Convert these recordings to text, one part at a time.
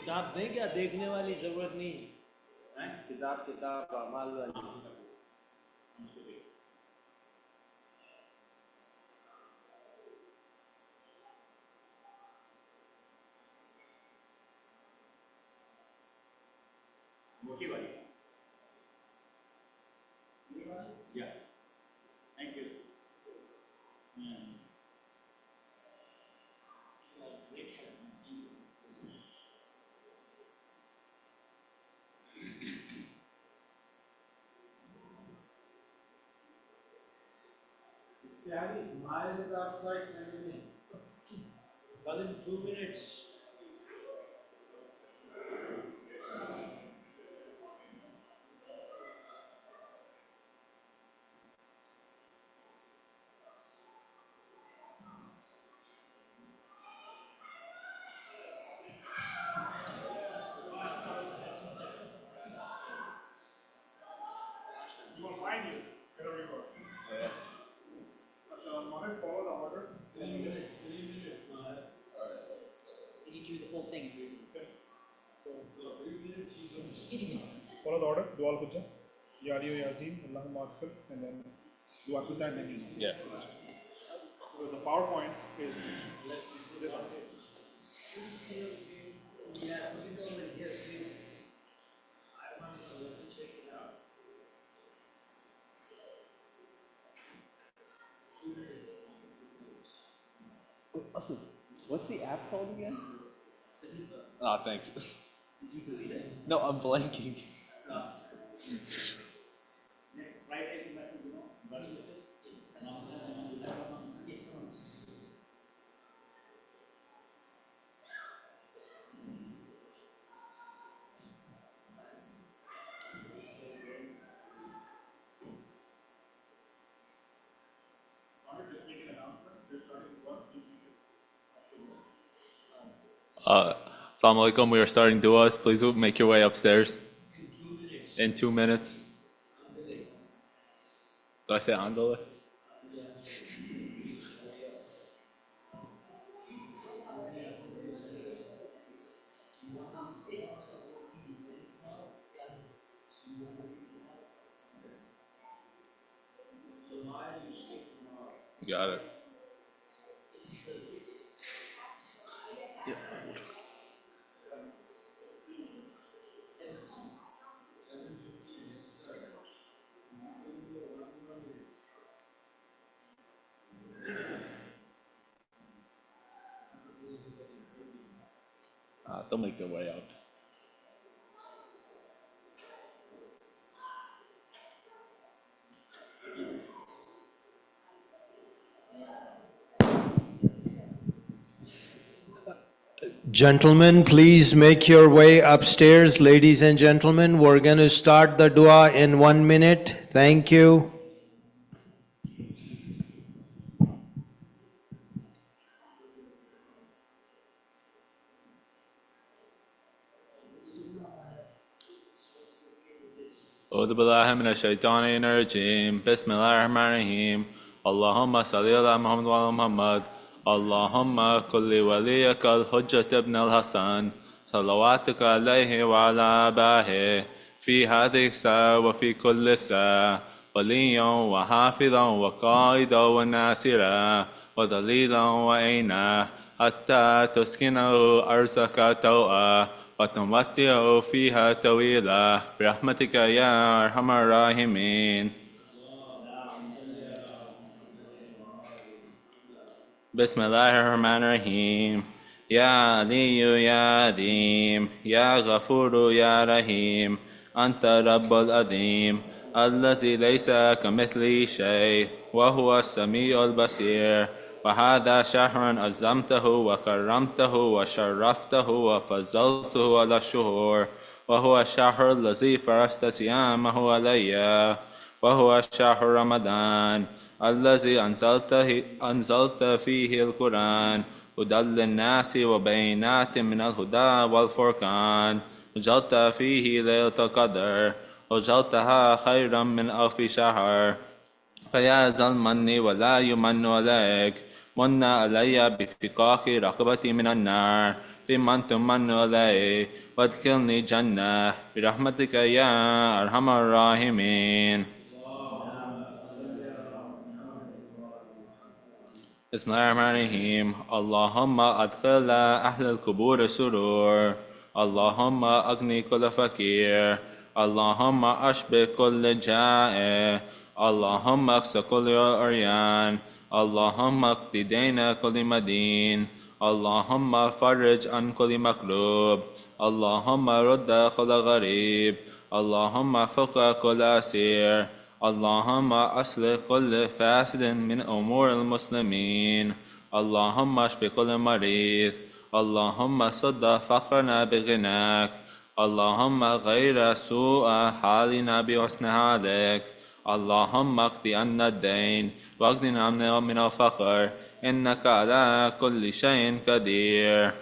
किताब दें क्या? देखने वाली जरूरत नहीं है, किताब अमाल वाली। मोटी वाली। या thank you. Miles outside 17. Within 2 minutes. You will find you wherever you are. Mohammed, follow the order. 3 minutes, 3 minutes. Did he do the whole thing? So, 3 minutes you don't. Follow the order. Dua al-Hujjah. Ya Ali Ya Azim, Allahumma akfir, and then Dua al-Hujjah and then you. Yeah. So the PowerPoint is this one. Yeah, put it over here, please. I want to check it out. What's the app called again? Oh, thanks. Did you delete it? No, I'm blanking. No. Right hand button, you know, button with it. Assalamu alaikum. We are starting du'as. Please make your way upstairs. In 2 minutes. Do I say andale? Got it. They'll make their way out. Gentlemen, please make your way upstairs. Ladies and gentlemen, we're going to start the dua in 1 minute. Thank you. أعوذ بالله من الشيطان الرجيم بسم الله الرحمن الرحيم اللهم صل على محمد وعلى محمد اللهم كل وليك الحجة ابن الحسن صلواتك عليه وعلى آبائه في هذه الساعة وفي كل ساعة وليا وحافظا وقائدا وناصرا ودليلا وعينا حتى تسكنه أرزك توأ وتمتعه فيها طويلا برحمتك يا أرحم الراحمين. بسم الله الرحمن الرحيم يا علي يا عظيم يا غفور يا رحيم أنت رب العظيم الذي ليس كمثله شيء وهو السميع البصير وهذا شهر عظمته وكرمته وشرفته وفضلته على الشهور وهو الشهر الذي فرضت صيامه علي وهو شهر رمضان الذي أنزلت فيه القرآن هدى للناس وبينات من الهدى والفرقان وجعلت فيه ليلة القدر وجعلتها خيرا من 1000 شهر فيا ذا المن ولا يمن عليك من علي بفكاك رقبتي من النار بمن تمن علي وادخلني جنة برحمتك يا أرحم الراحمين. بسم الله الرحمن الرحيم. اللهم أدخل أهل القبور سرور. اللهم أغني كل فقير. اللهم أشبع كل جائع. اللهم اكس كل عريان. اللهم اقض دين كل مدين. اللهم فرج عن كل مكروب. اللهم رد كل غريب. اللهم فك كل أسير. اللهم أصلح كل فاسد من أمور المسلمين. اللهم اشف كل مريض. اللهم سد فقرنا بغناك. اللهم غير سوء حالنا بحسن حالك. اللهم اقض عنا الدين واغننا من الفقر إنك على كل شيء قدير.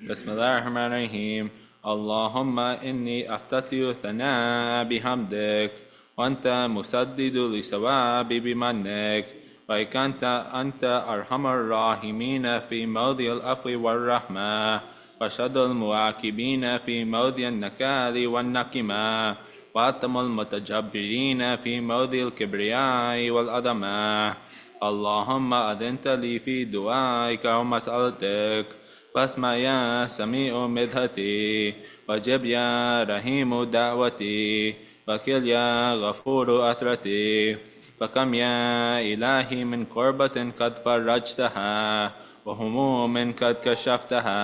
بسم الله الرحمن الرحيم. اللهم إني أفتتح ثناء بحمدك وأنت مسدد لثواب بمنك وإن أنت أرحم الراحمين في موضع العفو والرحمة وشد المعاقبين في موضع النكال والنقمة وأتم المتجبرين في موضع الكبرياء والعظمة. اللهم أذنت لي في دعائك ومسألتك فاسمع يا سميع مدحتي وجب يا رحيم دعوتي وكل يا غفور أثرتي. فكم يا إلهي من كربة قد فرجتها وهموم قد كشفتها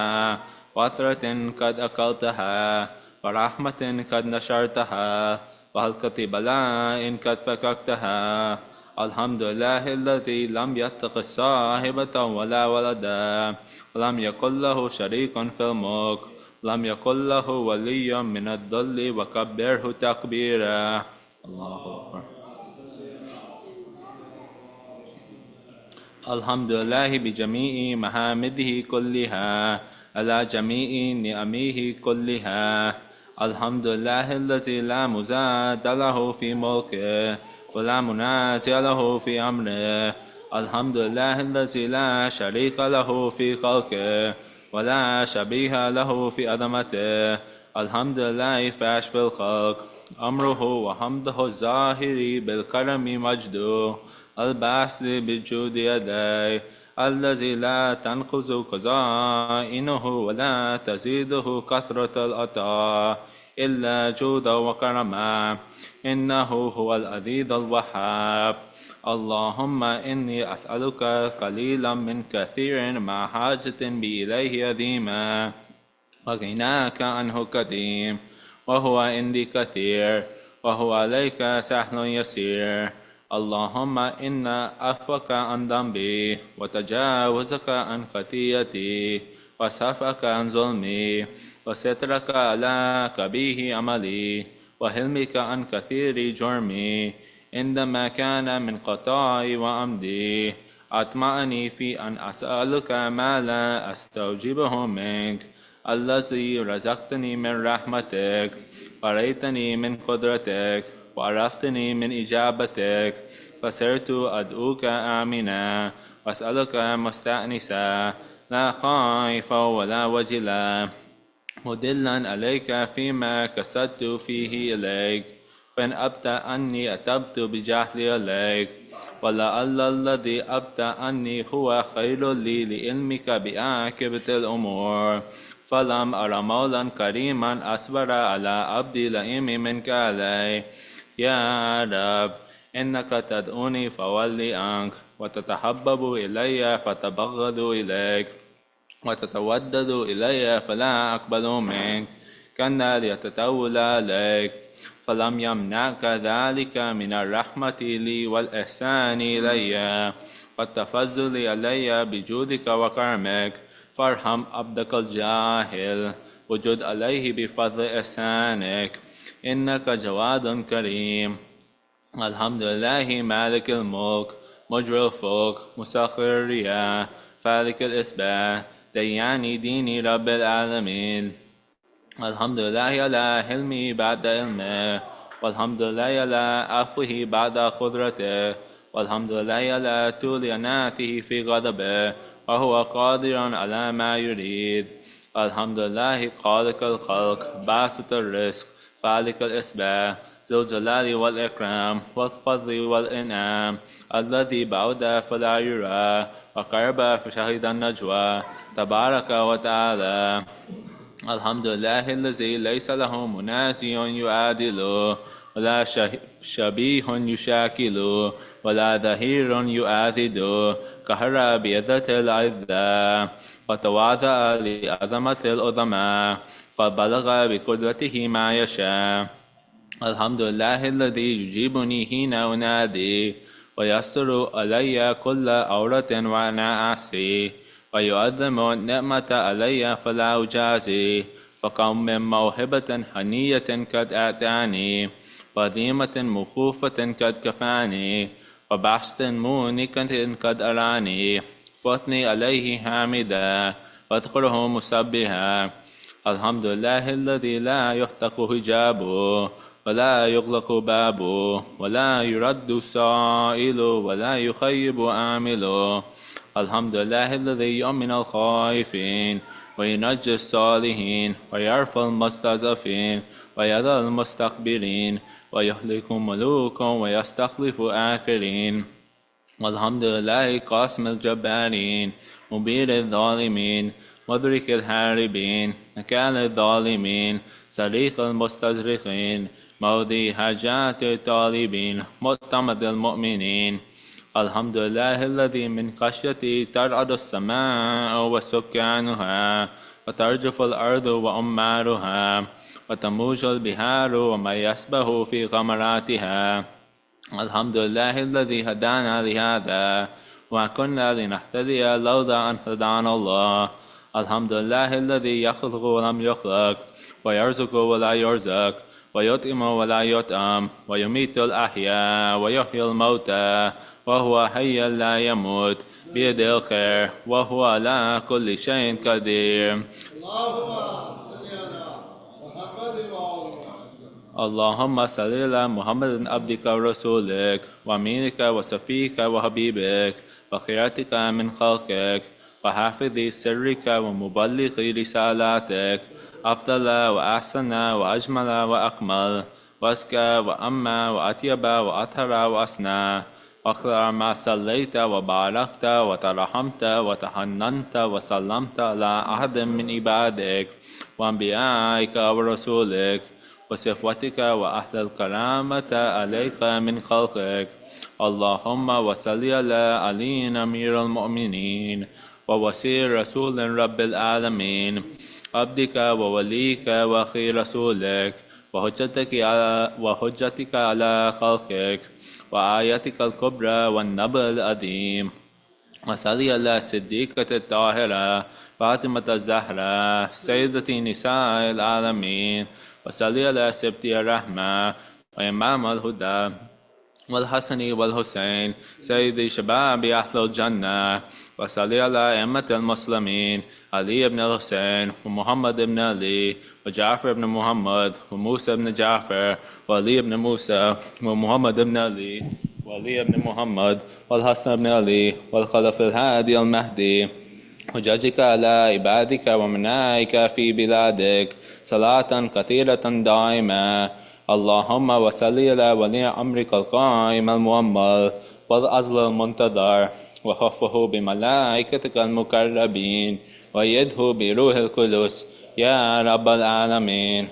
وأثرة قد أكلتها ورحمة قد نشرتها وحلقة بلاء قد فككتها. الحمد لله الذي لم يتخذ صاحبة ولا ولدا ولم يكن له شريك في الملك لم يكن له ولي من الذل وكبره تكبيرا. الله أكبر. الحمد لله بجميع محامده كلها على جميع نعمه كلها. الحمد لله الذي لا مزاد له في ملكه ولا منازع له في أمره. الحمد لله الذي لا شريك له في خلقه ولا شبيه له في عظمته. الحمد لله فاش في الخلق أمره وحمده الظاهر بالكرم مجده الباسل بالجود يديه الذي لا تنقذ خزائنه ولا تزيده كثرة العطاء إلا جودا وكرما إنه هو العزيز الوهاب. اللهم إني أسألك قليلا من كثير مع حاجة بي إليه عظيما وغناك عنه قديم وهو عندي كثير وهو عليك سهل يسير. اللهم إن عفوك عن ذنبي وتجاوزك عن خطيئتي وصفك عن ظلمي وسترك على قبيح عملي وحلمك عن كثير جرمي عندما كان من قطاعي وعمدي أطمعني في أن أسألك ما لا أستوجبه منك الذي رزقتني من رحمتك وريتني من قدرتك وعرفتني من إجابتك فصرت أدعوك آمنا وأسألك مستأنسا لا خائفا ولا وجلا مدلا عليك فيما كسدت فيه إليك فإن أبت أني أتبت بجهلي عليك ولعل الذي أبت أني هو خير لي لعلمك بعاقبة الأمور فلم أر مولا كريما أصبر على عبدي لئيم منك علي. يا رب إنك تدعوني فولي عنك وتتحبب إلي فتبغض إليك وتتودد إلي فلا أقبل منك كالنار يتطول عليك فلم يمنعك ذلك من الرحمة لي والإحسان إلي والتفضل علي بجودك وكرمك فارحم عبدك الجاهل وجد عليه بفضل إحسانك إنك جواد كريم. الحمد لله مالك الملك مجري الفلك مسخر الرياح فالك الإصباح ديان ديني رب العالمين. الحمد لله على حلمه بعد علمه والحمد لله على عفوه بعد قدرته والحمد لله على طول أناته في غضبه وهو قادر على ما يريد. الحمد لله خالق الخلق باسط الرزق خالق الإصباح ذو الجلال والإكرام والفضل والإنعام الذي بعد فلا يرى وقرب فشهد النجوى تبارك وتعالى. الحمد لله الذي ليس له منازي يعادله ولا شبيه يشاكله ولا ظهير يؤاذده قهر بيدته العزة وتواضع لعظمة العظماء فبلغ بقدرته ما يشاء. الحمد لله الذي يجيبني حين أنادي ويستر علي كل عورة وأنا أعصي ويعظم النعمة علي فلا أجازي. فكم من موهبة هنية قد أعطاني وذمة مخوفة قد كفاني وبحث مونكة قد أراني فاثني عليه حامدا واذكره مسبها. الحمد لله الذي لا يفتق حجابه ولا يغلق بابه ولا يرد السائل ولا يخيب عامله. الحمد لله الذي يؤمن الخائفين وينجي الصالحين ويرفع المستضعفين ويذل المستكبرين ويهلك ملوكا ويستخلف آخرين. والحمد لله قاسم الجبارين مبير الظالمين مدرك الهاربين نكال الظالمين صريخ المستزرقين موضي حاجات الطالبين معتمد المؤمنين. الحمد لله الذي من خشيته ترعد السماء وسكانها وترجف الأرض وأمارها وتموج البحار وما يسبح في غمراتها. الحمد لله الذي هدانا لهذا وما كنا لنهتدي لولا أن هدانا الله. الحمد لله الذي يخلق ولم يخلق ويرزق ولا يرزق ويطعم ولا يطعم ويميت الأحياء ويحيي الموتى وهو حي لا يموت بيده الخير وهو على كل شيء قدير. اللهم صل على محمد عبدك ورسولك وأمينك وصفيك وحبيبك وخيرتك من خلقك وحافظ سرك ومبلغ رسالاتك أفضل وأحسن وأجمل وأكمل وأزكى وأما وأطيب وأطهر وأسنى أخير ما صليت وباركت وترحمت وتحننت وسلمت على أحد من عبادك وأنبيائك ورسولك وصفوتك وأهل الكرامة عليك من خلقك. اللهم وصل على علي أمير المؤمنين ووسير رسول رب العالمين عبدك ووليك وأخي رسولك وحجتك على خلقك وآياتك الكبرى والنبأ العظيم. وصل على الصديقة الطاهرة فاطمة الزهراء سيدة نساء العالمين وصل على سبط الرحمة وإمام الهدى والحسن والحسين سيد شباب أهل الجنة. وصل على أئمة المسلمين علي بن الحسين ومحمد بن علي وجعفر بن محمد وموسى بن جعفر وعلي بن موسى ومحمد بن علي وعلي بن محمد والحسن بن علي والخلف الهادي المهدي حججك على عبادك ومنائك في بلادك صلاة كثيرة دائمة. اللهم وصل على ولي أمرك القائم المؤمل والعدل المنتظر وخفه بملائكتك المقربين ويده بروح القدس يا رب العالمين.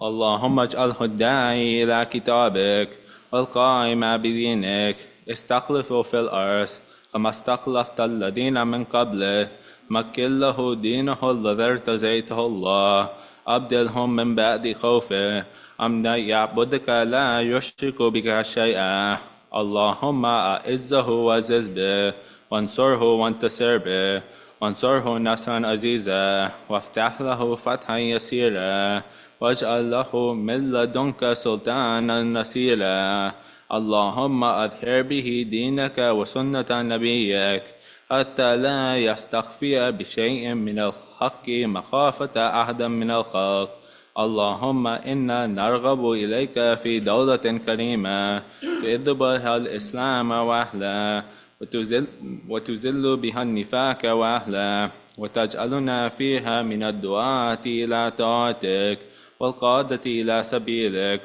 اللهم اجعله الداعي إلى كتابك والقائم بدينك استخلفه في الأرض كما استخلفت الذين من قبله مكن له دينه الذي ارتزيته الله أبدلهم من بعد خوفه أمنا يعبدك لا يشرك بك شيئا. اللهم أعزه وعزز به وانصره وانتصر به وانصره نصرا عزيزا وافتح له فتحا يسيرا واجعل له من لدنك سلطانا نصيرا. اللهم أظهر به دينك وسنة نبيك حتى لا يستخفي بشيء من الحق مخافة أحد من الخلق. اللهم إنا نرغب إليك في دولة كريمة تعز بها الإسلام وأهله وتذل بها النفاق وأهله، وتجعلنا فيها من الدعاة إلى طاعتك والقادة إلى سبيلك،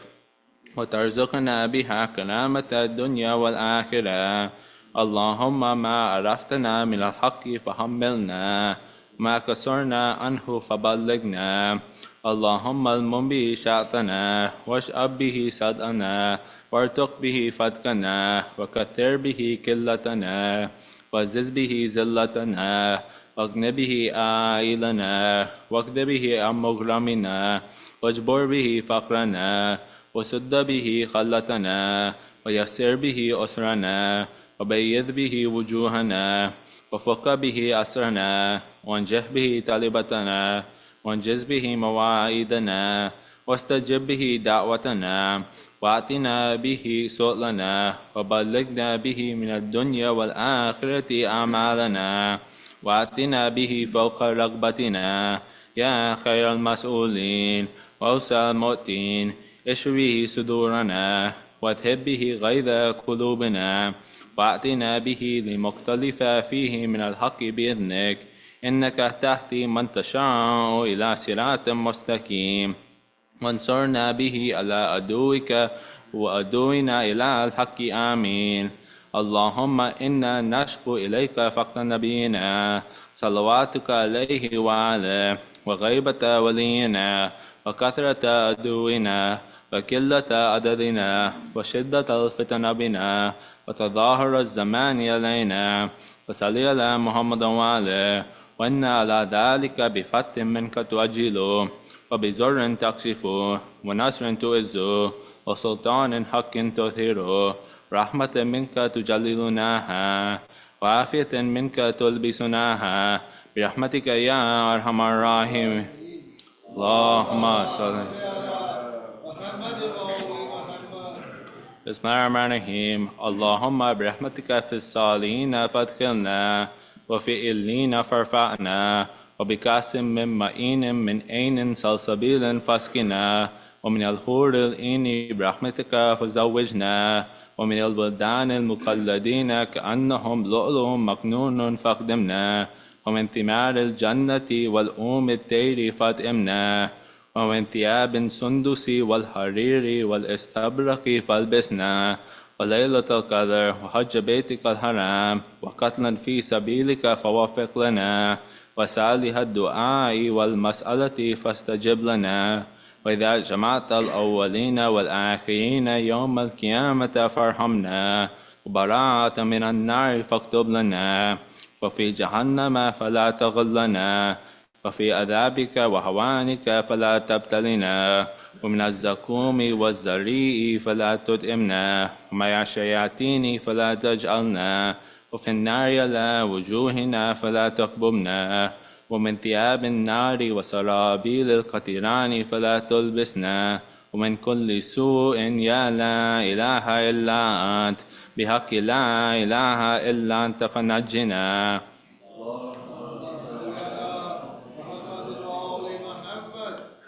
وترزقنا بها كرامة الدنيا والآخرة. اللهم ما عرفتنا من الحق فحملنا، ما كسرنا عنه فبلغنا. اللهم المن به شأتنا، واشأب به صدأنا، وارتق به فتكنا، وكثر به كلتنا، وزز به زلتنا، واغن به آئلنا، واكد به عن مغرمنا، واجبر به فقرنا، وسد به خلتنا، ويسر به أسرنا، وبيض به وجوهنا، وفك به أسرنا، وانجح به طلبتنا، وانجز به مواعيدنا، واستجب به دعوتنا، وأعطنا به سؤلنا، وبلغنا به من الدنيا والآخرة أعمالنا، وأعطنا به فوق رغبتنا يا خير المسؤولين وأوسع المؤتين. اشف به صدورنا، واذهب به غيظ قلوبنا، وأعطنا به لمختلف فيه من الحق بإذنك، إنك تهدي من تشاء إلى صراط مستقيم. وانصرنا به على عدوك وعدونا إلى الحق. آمين. اللهم إنا نشكو إليك فقد نبينا صلواتك عليه وعلى وغيبة ولينا وكثرة عدونا وقلة عددنا وشدة الفتن بنا وتظاهر الزمان علينا. وصل على محمد وعلى، وإنا على ذلك بفتح منك تؤجله، وبزر تكشفه، ونصر تعزه، وسلطان حق تظهره، رحمة منك تجللناها، وعافية منك تلبسناها، برحمتك يا أرحم الراحمين. اللهم صل. بسم الله الرحمن الرحيم. اللهم برحمتك في الصالحين فادخلنا، وفي إلين فارفعنا، وبكأس من معين من عين سلسبيل فاسقنا، ومن الحور العين برحمتك فزوجنا، ومن الولدان المقلدين كأنهم لؤلؤ مكنون فاقدمنا، ومن ثمار الجنة والأم الطير فاطئمنا، ومن ثياب سندس والحرير والاستبرق فالبسنا، وليلة القدر وحج بيتك الحرام وقتلا في سبيلك فوفق لنا، وصالح الدعاء والمسألة فاستجب لنا. وإذا جمعت الأولين والآخرين يوم القيامة فارحمنا، وبراءة من النار فاكتب لنا، وفي جهنم فلا تغلنا، وفي عذابك وهوانك فلا تبتلنا، ومن الزقوم والزريء فلا تطعمنا، ومع الشياطين فلا تجعلنا، وفي النار على وجوهنا فلا تكببنا، ومن ثياب النار وسرابيل القطران فلا تلبسنا، ومن كل سوء يا لا إله إلا أنت، بحق لا إله إلا أنت فنجنا.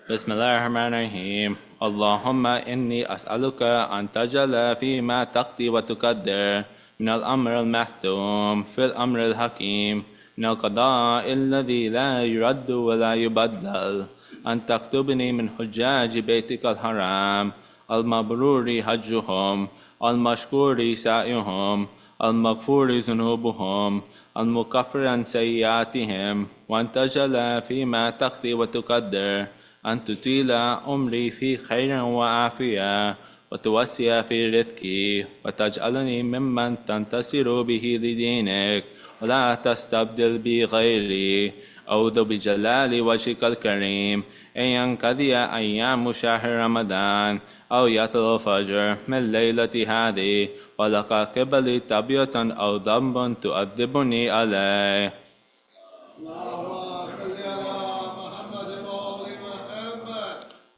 بسم الله الرحمن الرحيم. اللهم إني أسألك أن تجعل فيما تقضي وتقدر من الأمر المحتوم في الأمر الحكيم، من القضاء الذي لا يرد ولا يبدل، أن تكتبني من حجاج بيتك الحرام المبرور حجهم، المشكور سعيهم، المغفور ذنوبهم، المكفر عن سيئاتهم، وأن تجعل فيما تقضي وتقدر أن تطيل عمري في خير وعافية، وتوسع في رزقي، وتجعلني ممن تنتصر به لدينك، ولا تستبدل بي غيري. أعوذ بجلال وجهك الكريم أن ينقضي أيام شهر رمضان، أو يطلع الفجر من ليلة هذه، ولك قبل تبية أو ذنب تؤدبني عليه.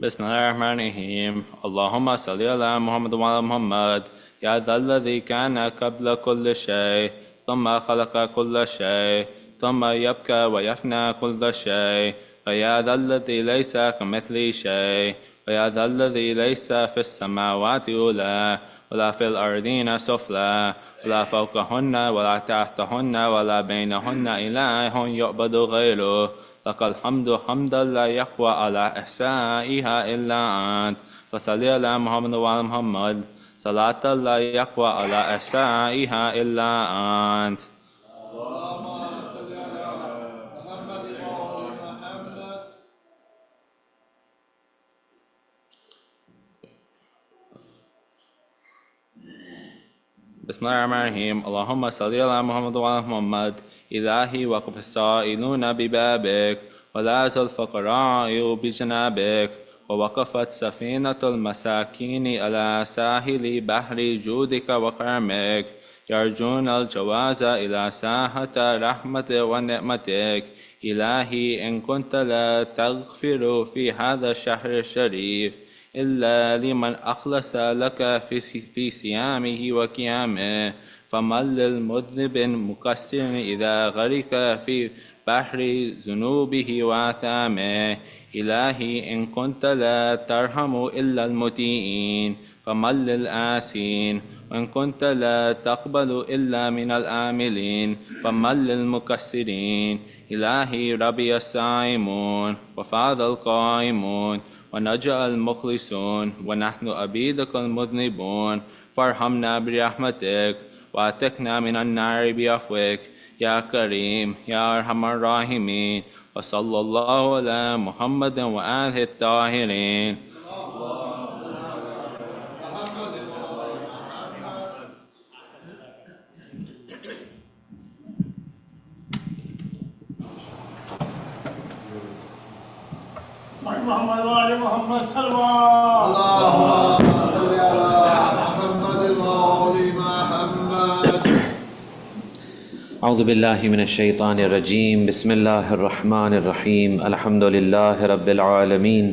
بسم الله الرحمن الرحيم. اللهم صل على محمد وعلى محمد. يا ذا الذي كان قبل كل شيء ثم خلق كل شيء ثم يبكى ويفنى كل شيء فيا ذا الذي ليس كمثله شيء ويا ذا الذي ليس في السماوات أولى ولا في الأرضين سفلى ولا فوقهن ولا تحتهن ولا بينهن إله يعبد غيره لك الحمد حمدا لا يقوى على إحسائها إلا أنت فصل على محمد وعلى محمد صلاة لا يقوى على إحسائها إلا أنت. بسم الله الرحمن الرحيم. اللهم صل على محمد وعلى محمد. إلهي وقف السائلون ببابك ولا يزل الفقراء بجنابك ووقفت سفينة المساكين على ساحل بحر جودك وكرمك يرجون الجواز إلى ساحة رحمة ونعمتك. إلهي إن كنت لا تغفر في هذا الشهر الشريف إلا لمن أخلص لك في صيامه وقيامه فمن للمذنب مقصر إذا غرق في بحر ذنوبه وآثامه. إلهي إن كنت لا ترحم إلا المطيعين فمن للآسين وإن كنت لا تقبل إلا من العاملين فمن للمكسرين. إلهي ربي الصائمون وفاض القائمون ونجا المخلصون ونحن عبيدك المذنبون فارحمنا برحمتك واتقنا من النار بعفوك يا كريم يا أرحم الراحمين. وصلى الله على محمد وآله الطاهرين. محمد وآل محمد صلوات اللهم صل على محمد وآل محمد. أعوذ بالله من الشيطان الرجيم. بسم الله الرحمن الرحيم. الحمد لله رب العالمين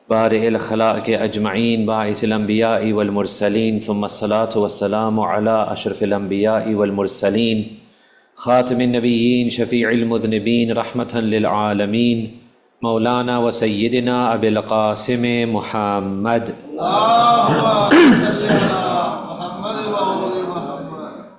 بارئ الخلائق أجمعين باعث الأنبياء والمرسلين ثم الصلاة والسلام على أشرف الأنبياء والمرسلين خاتم النبيين شفيع المذنبين رحمة للعالمين مولانا وسيدنا أبي القاسم محمد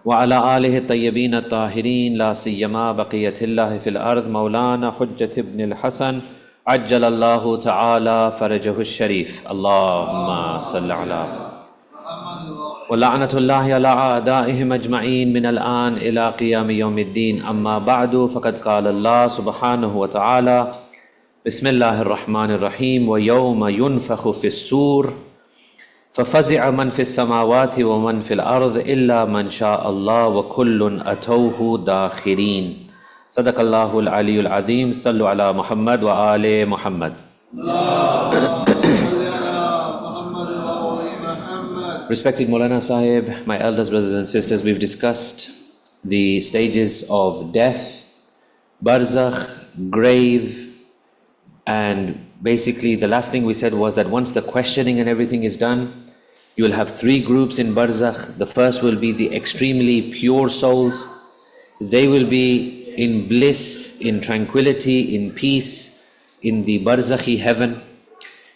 وعلى آله الطيبين الطاهرين لا سيما بقية الله في الأرض مولانا حجة ابن الحسن عجل الله تعالى فرجه الشريف. اللهم صل على ولعنة الله على أعدائهم أجمعين من الآن إلى قيام يوم الدين. أما بعد فقد قال الله سبحانه وتعالى بسم الله الرحمن الرحيم ويوم ينفخ في الصور ففزع من في السماوات ومن في الأرض إلا من شاء الله وكل أتوه داخرين. صدق الله العلي العظيم. صلوا على محمد وآل محمد. Respected Maulana Sahib, my elders, brothers and sisters, we've discussed the stages of death, barzakh, grave, and basically the last thing we said was that once the questioning and everything is done, you will have three groups in barzakh. The first will be the extremely pure souls. They will be in bliss, in tranquility, in peace, in the barzakhi heaven.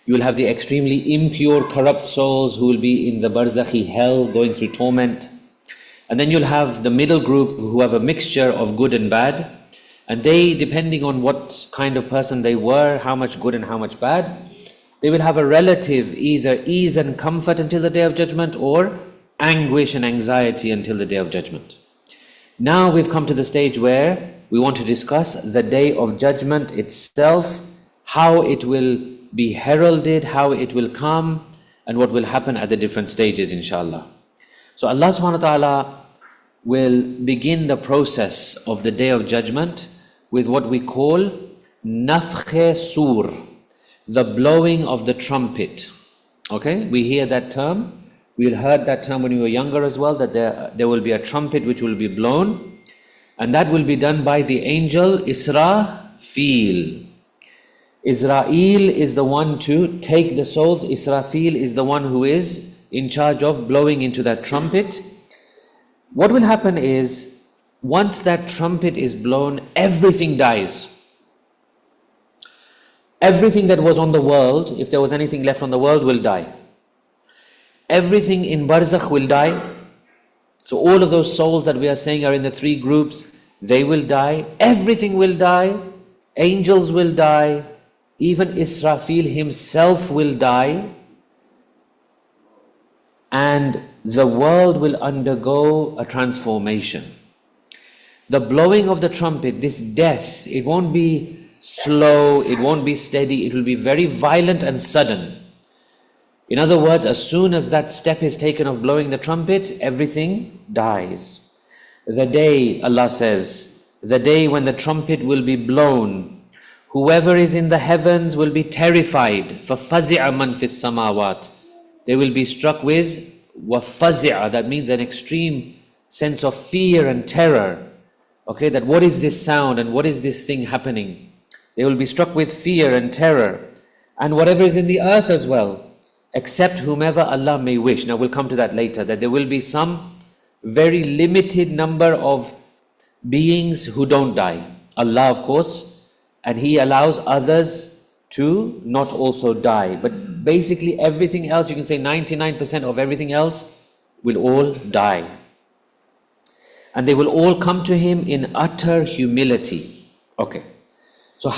You will have the extremely impure, corrupt souls who will be in the barzakhi hell, going through torment. And then you'll have the middle group who have a mixture of good and bad. And they, depending on what kind of person they were, how much good and how much bad, they will have a relative either ease and comfort until the Day of Judgment or anguish and anxiety until the Day of Judgment. Now we've come to the stage where we want to discuss the Day of Judgment itself, how it will be heralded, how it will come, and what will happen at the different stages, inshallah. So Allah subhanahu wa ta'ala will begin the process of the Day of Judgment with what we call nafkhe sur, the blowing of the trumpet. Okay, we hear that term. We heard that term when we were younger as well, that there will be a trumpet which will be blown, and that will be done by the angel Israfil. Israel is the one to take the souls. Israfil is the one who is in charge of blowing into that trumpet. What will happen is once that trumpet is blown, everything dies. Everything that was on the world, if there was anything left on the world, will die. Everything in barzakh will die. So all of those souls that we are saying are in the three groups, they will die. Everything will die. Angels will die. Even Israfil himself will die. And the world will undergo a transformation. The blowing of the trumpet, this death, it won't be slow, it won't be steady, it will be very violent and sudden. In other words, as soon as that step is taken of blowing the trumpet, everything dies. The day, Allah says, the day when the trumpet will be blown, whoever is in the heavens will be terrified. فَفَزِعَ مَنْ فِي السَّمَاوَاتِ. They will be struck with وَفَزِعَ, that means an extreme sense of fear and terror. Okay, that what is this sound and what is this thing happening? They will be struck with fear and terror. And whatever is in the earth as well, except whomever Allah may wish. Now we'll come to that later, that there will be some very limited number of beings who don't die. Allah, of course, and He allows others to not also die. But basically everything else, you can say 99% of everything else will all die. And they will all come to Him in utter humility. Okay. So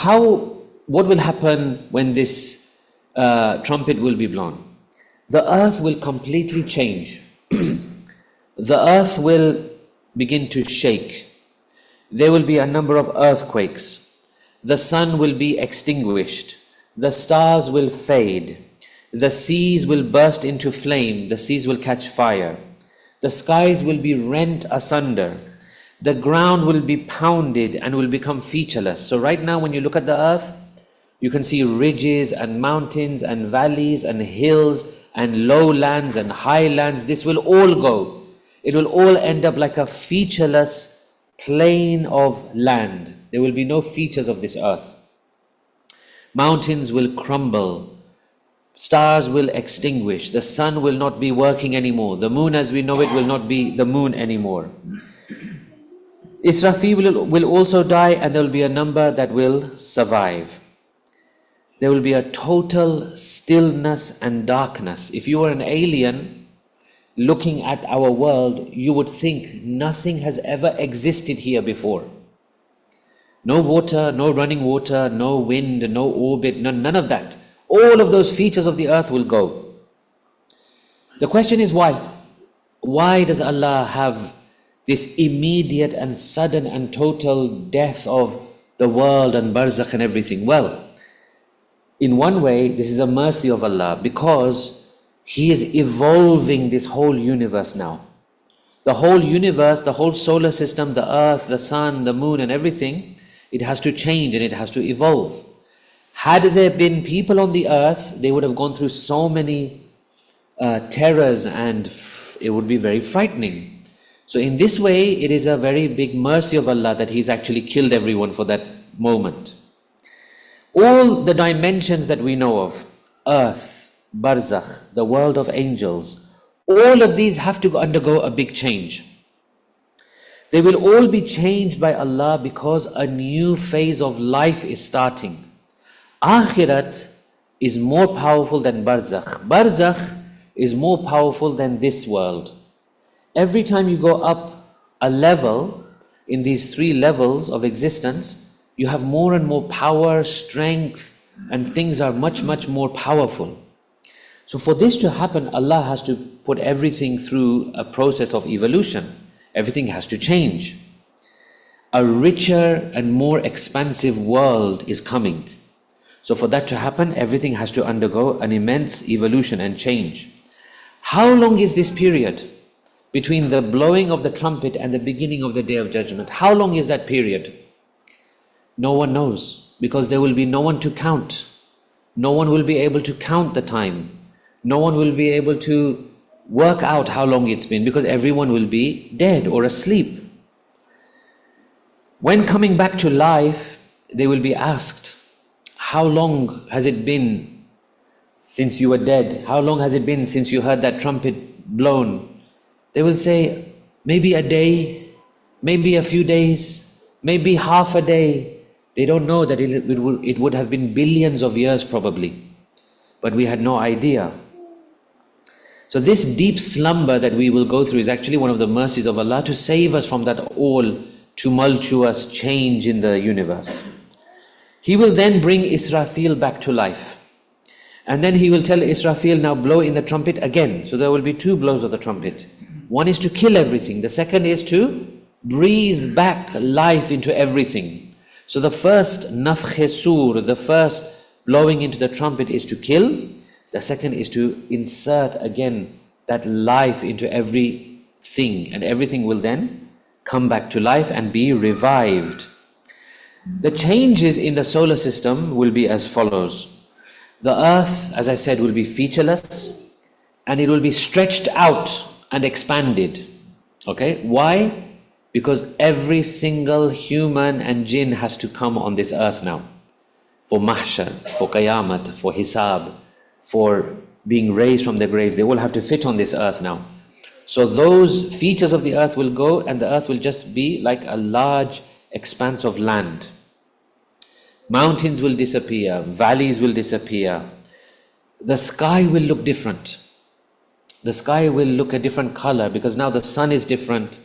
what will happen when this trumpet will be blown? The earth will completely change. The earth will begin to shake. There will be a number of earthquakes. The sun will be extinguished. The stars will fade. The seas will burst into flame. The seas will catch fire. The skies will be rent asunder. The ground will be pounded and will become featureless. So right now when you look at the earth, you can see ridges and mountains and valleys and hills and lowlands and highlands. This will all go. It will all end up like a featureless plain of land. There will be no features of this earth. Mountains will crumble. Stars will extinguish. The sun will not be working anymore. The moon as we know it will not be the moon anymore. Israfil will also die, and there will be a number that will survive. There will be a total stillness and darkness. If you were an alien looking at our world, you would think nothing has ever existed here before. No water, no running water, no wind, no orbit, none of that. All of those features of the earth will go. The question is why? Why does Allah have this immediate and sudden and total death of the world and barzakh and everything? Well, in one way, this is a mercy of Allah, because He is evolving this whole universe now. The whole universe, the whole solar system, the earth, the sun, the moon and everything, it has to change and it has to evolve. Had there been people on the earth, they would have gone through so many terrors, and it would be very frightening. So in this way, it is a very big mercy of Allah that He's actually killed everyone for that moment. All the dimensions that we know of, earth, barzakh, the world of angels, all of these have to undergo a big change. They will all be changed by Allah because a new phase of life is starting. Akhirat is more powerful than barzakh. Barzakh is more powerful than this world. Every time you go up a level in these three levels of existence, you have more and more power, strength, and things are much, much more powerful. So for this to happen, Allah has to put everything through a process of evolution. Everything has to change. A richer and more expansive world is coming. So for that to happen, everything has to undergo an immense evolution and change. How long is this period between the blowing of the trumpet and the beginning of the Day of Judgment? How long is that period? No one knows, because there will be no one to count. No one will be able to count the time. No one will be able to work out how long it's been, because everyone will be dead or asleep. When coming back to life, they will be asked, how long has it been since you were dead? How long has it been since you heard that trumpet blown? They will say, maybe a day, maybe a few days, maybe half a day. They don't know that it would have been billions of years probably, but we had no idea. So this deep slumber that we will go through is actually one of the mercies of Allah to save us from that all tumultuous change in the universe. He will then bring Israfil back to life. And then he will tell Israfil, now blow in the trumpet again. So there will be two blows of the trumpet. One is to kill everything. The second is to breathe back life into everything. So the first nafkh sur, the first blowing into the trumpet is to kill. The second is to insert again that life into everything, and everything will then come back to life and be revived. The changes in the solar system will be as follows. The earth, as I said, will be featureless and it will be stretched out and expanded. Okay? Why? Because every single human and jinn has to come on this earth now. For mahshar, for qayamat, for hisab, for being raised from their graves. They all have to fit on this earth now. So those features of the earth will go, and the earth will just be like a large expanse of land. Mountains will disappear, valleys will disappear. The sky will look different. The sky will look a different color because now the sun is different,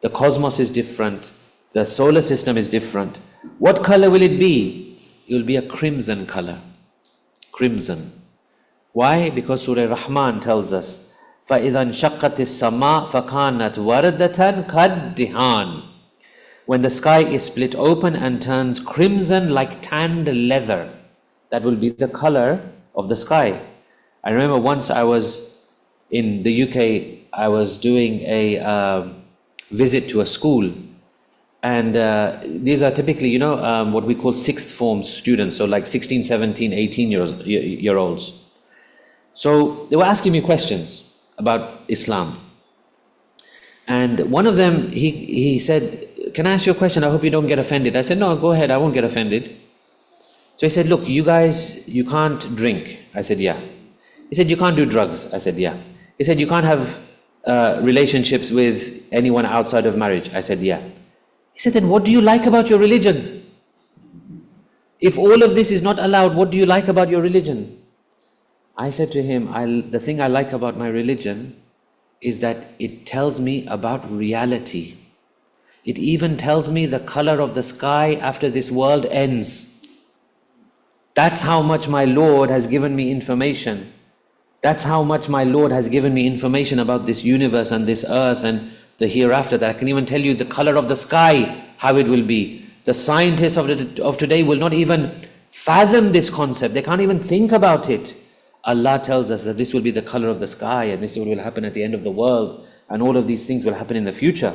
the cosmos is different, the solar system is different. What color will it be? It will be a crimson color. Crimson. Why? Because Surah Rahman tells us, فَإِذَا انشَقَّتِ السَّمَاء فَكَانَتْ وَرْدَةً كَالدِّهَانِ. When the sky is split open and turns crimson like tanned leather, that will be the color of the sky. I remember once I was in the UK, I was doing a visit to a school, and these are typically, what we call sixth form students, so like 16, 17, 18-year-olds. So they were asking me questions about Islam. And one of them, he said, "Can I ask you a question? I hope you don't get offended." I said, "No, go ahead, I won't get offended." So he said, "Look, you guys, you can't drink." I said, "Yeah." He said, "You can't do drugs." I said, "Yeah." He said, "You can't have relationships with anyone outside of marriage." I said, "Yeah." He said, "Then what do you like about your religion? If all of this is not allowed, what do you like about your religion?" I said to him, the thing I like about my religion is that it tells me about reality. It even tells me the color of the sky after this world ends. That's how much my Lord has given me information. That's how much my Lord has given me information about this universe and this earth and the hereafter, that I can even tell you the color of the sky, how it will be. The scientists of today will not even fathom this concept. They can't even think about it. Allah tells us that this will be the color of the sky, and this will happen at the end of the world, and all of these things will happen in the future.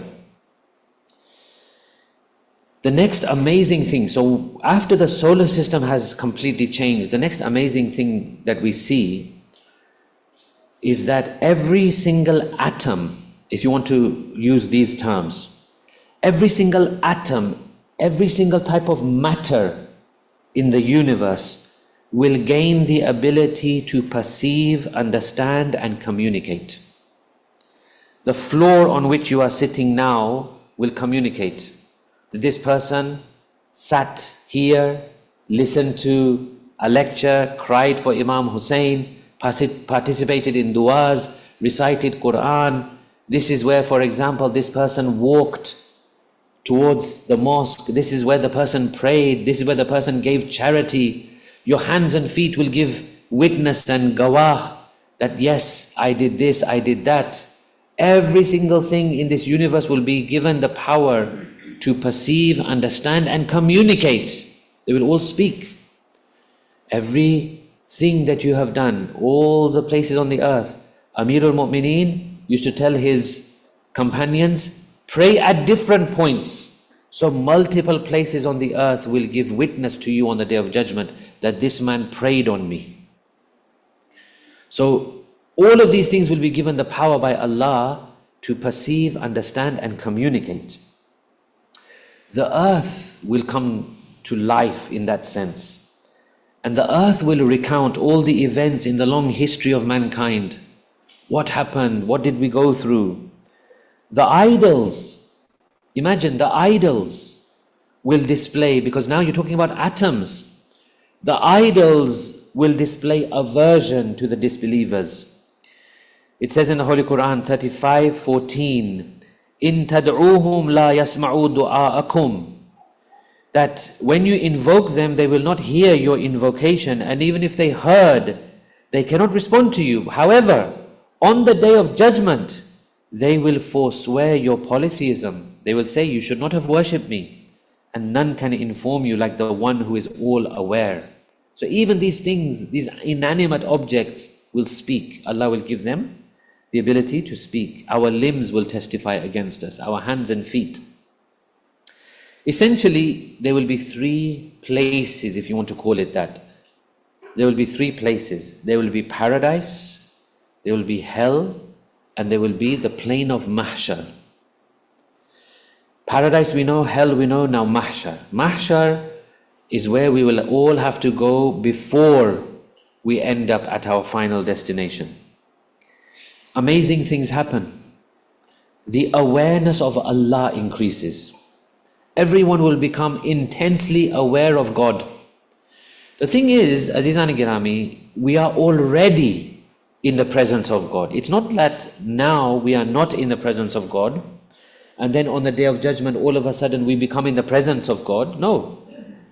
The next amazing thing, so after the solar system has completely changed, the next amazing thing that we see is that every single atom, if you want to use these terms, every single atom, every single type of matter in the universe will gain the ability to perceive, understand, and communicate. The floor on which you are sitting now will communicate. This person sat here, listened to a lecture, cried for Imam Hussein, participated in du'as, recited Quran. This is where, for example, this person walked towards the mosque. This is where the person prayed. This is where the person gave charity. Your hands and feet will give witness and gawah that yes, I did this, I did that. Every single thing in this universe will be given the power to perceive, understand, and communicate. They will all speak. Everything that you have done, all the places on the earth. Amirul Mu'mineen used to tell his companions, pray at different points. So multiple places on the earth will give witness to you on the Day of Judgment that this man prayed on me. So all of these things will be given the power by Allah to perceive, understand, and communicate. The earth will come to life in that sense. And the earth will recount all the events in the long history of mankind. What happened? What did we go through? The idols Imagine the idols will display, because now you're talking about atoms. The idols will display aversion to the disbelievers. It says in the Holy Quran 35:14, "In tad'uhum la yasma'u du'a'akum," that when you invoke them, they will not hear your invocation, and even if they heard, they cannot respond to you. However, on the day of judgment, they will forswear your polytheism. They will say, you should not have worshipped me, and none can inform you like the one who is all aware. So even these things, these inanimate objects will speak. Allah will give them the ability to speak. Our limbs will testify against us, our hands and feet. Essentially, there will be three places, if you want to call it that. There will be three places. There will be paradise, there will be hell, and there will be the plain of mahshar. Paradise we know, hell we know, now mahshar. Mahshar is where we will all have to go before we end up at our final destination. Amazing things happen. The awareness of Allah increases. Everyone will become intensely aware of God. The thing is, Azizan Girami, we are already in the presence of God. It's not that now we are not in the presence of God, and then on the day of judgment, all of a sudden we become in the presence of God. No,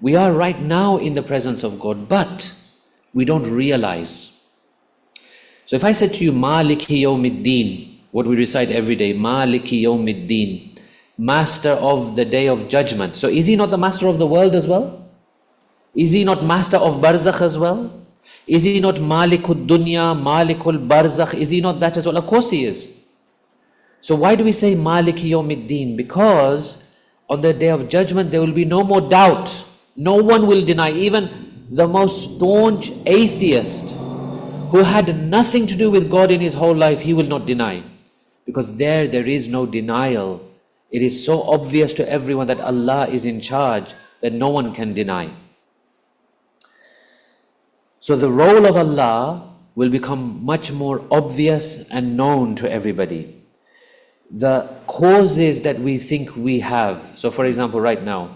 we are right now in the presence of God, but we don't realize. So if I said to you, Maliki Yawmiddin, what we recite every day, Maliki Yawmiddin, Master of the Day of Judgment. So is he not the master of the world as well? Is he not master of Barzakh as well? Is he not Malikul Dunya, Malikul Barzakh? Is he not that as well? Of course he is. So why do we say Maliki Yawmiddin? Because on the Day of Judgment there will be no more doubt. No one will deny. Even the most staunch atheist who had nothing to do with God in his whole life, he will not deny. Because there is no denial. It is so obvious to everyone that Allah is in charge that no one can deny. So the role of Allah will become much more obvious and known to everybody. The causes that we think we have. So for example, right now,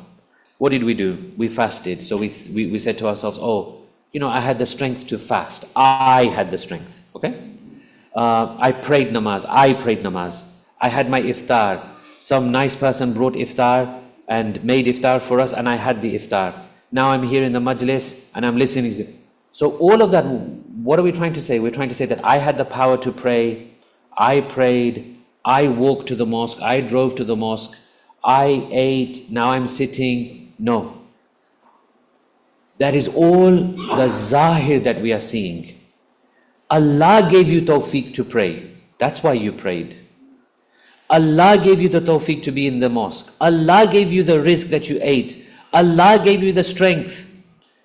what did we do? We fasted. So we said to ourselves, oh, I had the strength to fast. I had the strength, okay? I prayed namaz. I had my iftar. Some nice person brought iftar and made iftar for us, and I had the iftar. Now I'm here in the majlis and I'm listening. So all of that, what are we trying to say? We're trying to say that I had the power to pray, I prayed, I walked to the mosque, I drove to the mosque, I ate, now I'm sitting. No. That is all the zahir that we are seeing. Allah gave you tawfiq to pray. That's why you prayed. Allah gave you the tawfiq to be in the mosque. Allah gave you the rizq that you ate. Allah gave you the strength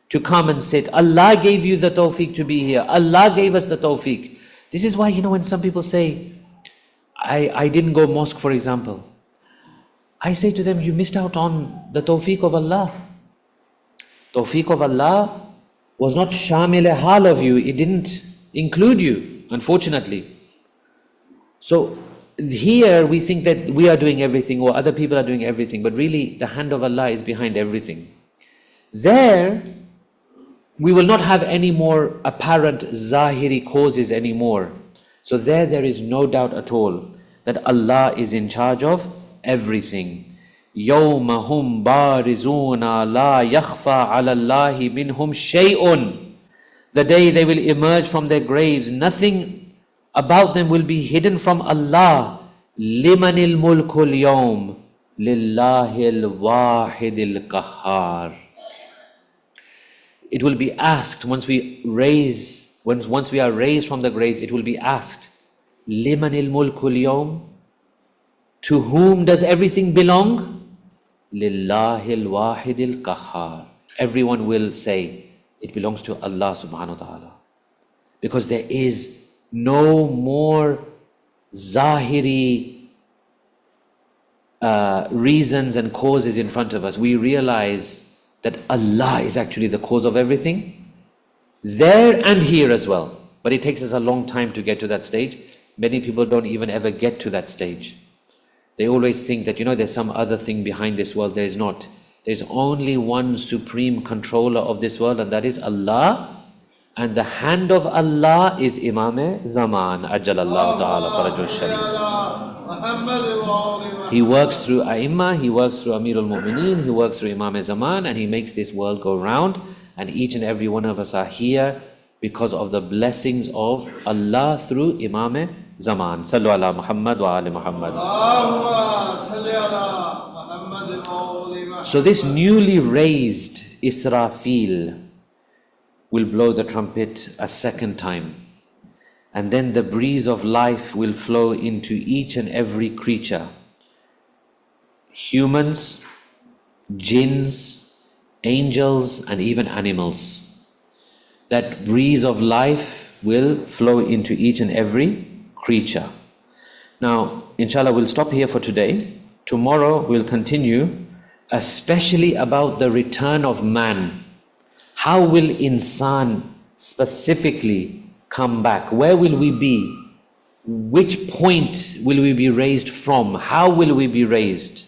to come and sit. Allah gave you the tawfiq to be here. Allah gave us the tawfiq. This is why, when some people say, I didn't go mosque, for example, I say to them, you missed out on the tawfiq of Allah. Tawfiq of Allah was not shamil hal of you. It didn't include you, unfortunately. So here we think that we are doing everything or other people are doing everything, but really the hand of Allah is behind everything. There, we will not have any more apparent zahiri causes anymore. So there is no doubt at all that Allah is in charge of everything. يَوْمَ هُمْ بَارِزُونَ لَا يَخْفَى عَلَى اللَّهِ مِنْهُمْ شَيْءٌ. The day they will emerge from their graves, nothing about them will be hidden from Allah. لِمَنِ الْمُلْكُ الْيَوْمِ لِلَّهِ الْوَاحِدِ الْقَهَّارِ. It will be asked once we are raised from the graves, it will be asked, لِمَنِ الْمُلْكُ الْيَوْمِ. To whom does everything belong? لِلَّهِ الْوَاحِدِ الْقَهَّارِ. Everyone will say, it belongs to Allah subhanahu wa ta'ala. Because there is no more zahiri reasons and causes in front of us. We realize that Allah is actually the cause of everything, there and here as well. But it takes us a long time to get to that stage. Many people don't even ever get to that stage. They always think that, there's some other thing behind this world. There is not. There's only one supreme controller of this world, and that is Allah. And the hand of Allah is Imam-e-Zaman, Ajjalallahu Ta'ala Farajul Sharif. He works through A'immah, he works through Amirul Mu'mineen, he works through Imam-e-Zaman, and he makes this world go round. And each and every one of us are here because of the blessings of Allah through Imam-e-Zaman. Sallu ala Muhammad wa ali Muhammad. So this newly raised Israfil will blow the trumpet a second time. And then the breeze of life will flow into each and every creature. Humans, jinns, angels, and even animals. That breeze of life will flow into each and every creature. Now, inshallah, we'll stop here for today. Tomorrow we'll continue, especially about the return of man. How will insan specifically come back? Where will we be? Which point will we be raised from? How will we be raised?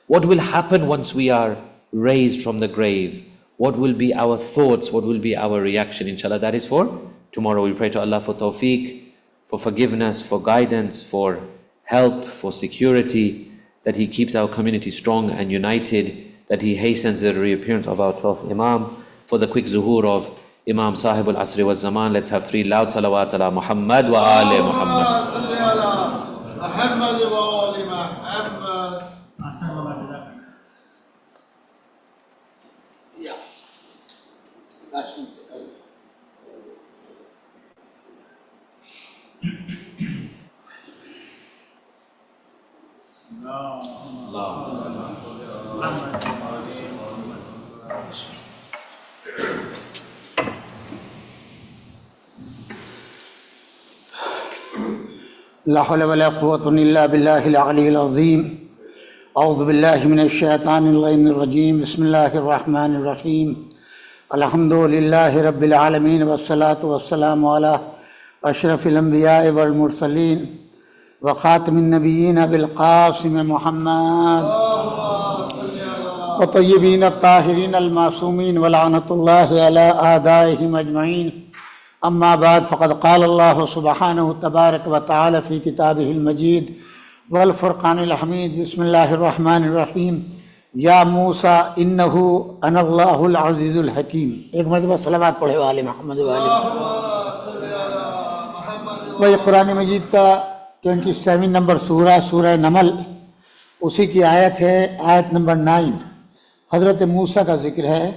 What will happen once we are raised from the grave? What will be our thoughts? What will be our reaction? Inshallah, that is for tomorrow. We pray to Allah for tawfiq, for forgiveness, for guidance, for help, for security, that He keeps our community strong and united, that He hastens the reappearance of our 12th Imam, for the quick zuhur of Imam Sahib al-Asri wa Zaman. Let's have 3 loud salawat ala Muhammad wa ali Muhammad. Yeah. That's it. لا حول ولا قوة إلا بالله العلي العظيم أعوذ بالله من الشيطان اللعين الرجيم بسم الله الرحمن الرحيم الحمد لله رب العالمين والصلاة والسلام على أشرف الأنبياء والمرسلين وخاتم النبيين بالقاسم محمد وطيبين الطاهرين المعصومين ولعنة الله على أعدائهم أجمعين أما بعد فقد قال الله سبحانه تبارك وتعالى في كتابه المجيد والفرقان الحميد بسم الله الرحمن الرحيم یا موسیٰ انہو انا اللہ العزیز الحکیم. ایک مرتبہ صلوات پڑھے والے محمد وہی قرآن مجید کا 27 نمبر سورہ سورہ نمل، اسی کی آیت ہے، آیت نمبر 9. حضرت موسیٰ کا ذکر ہے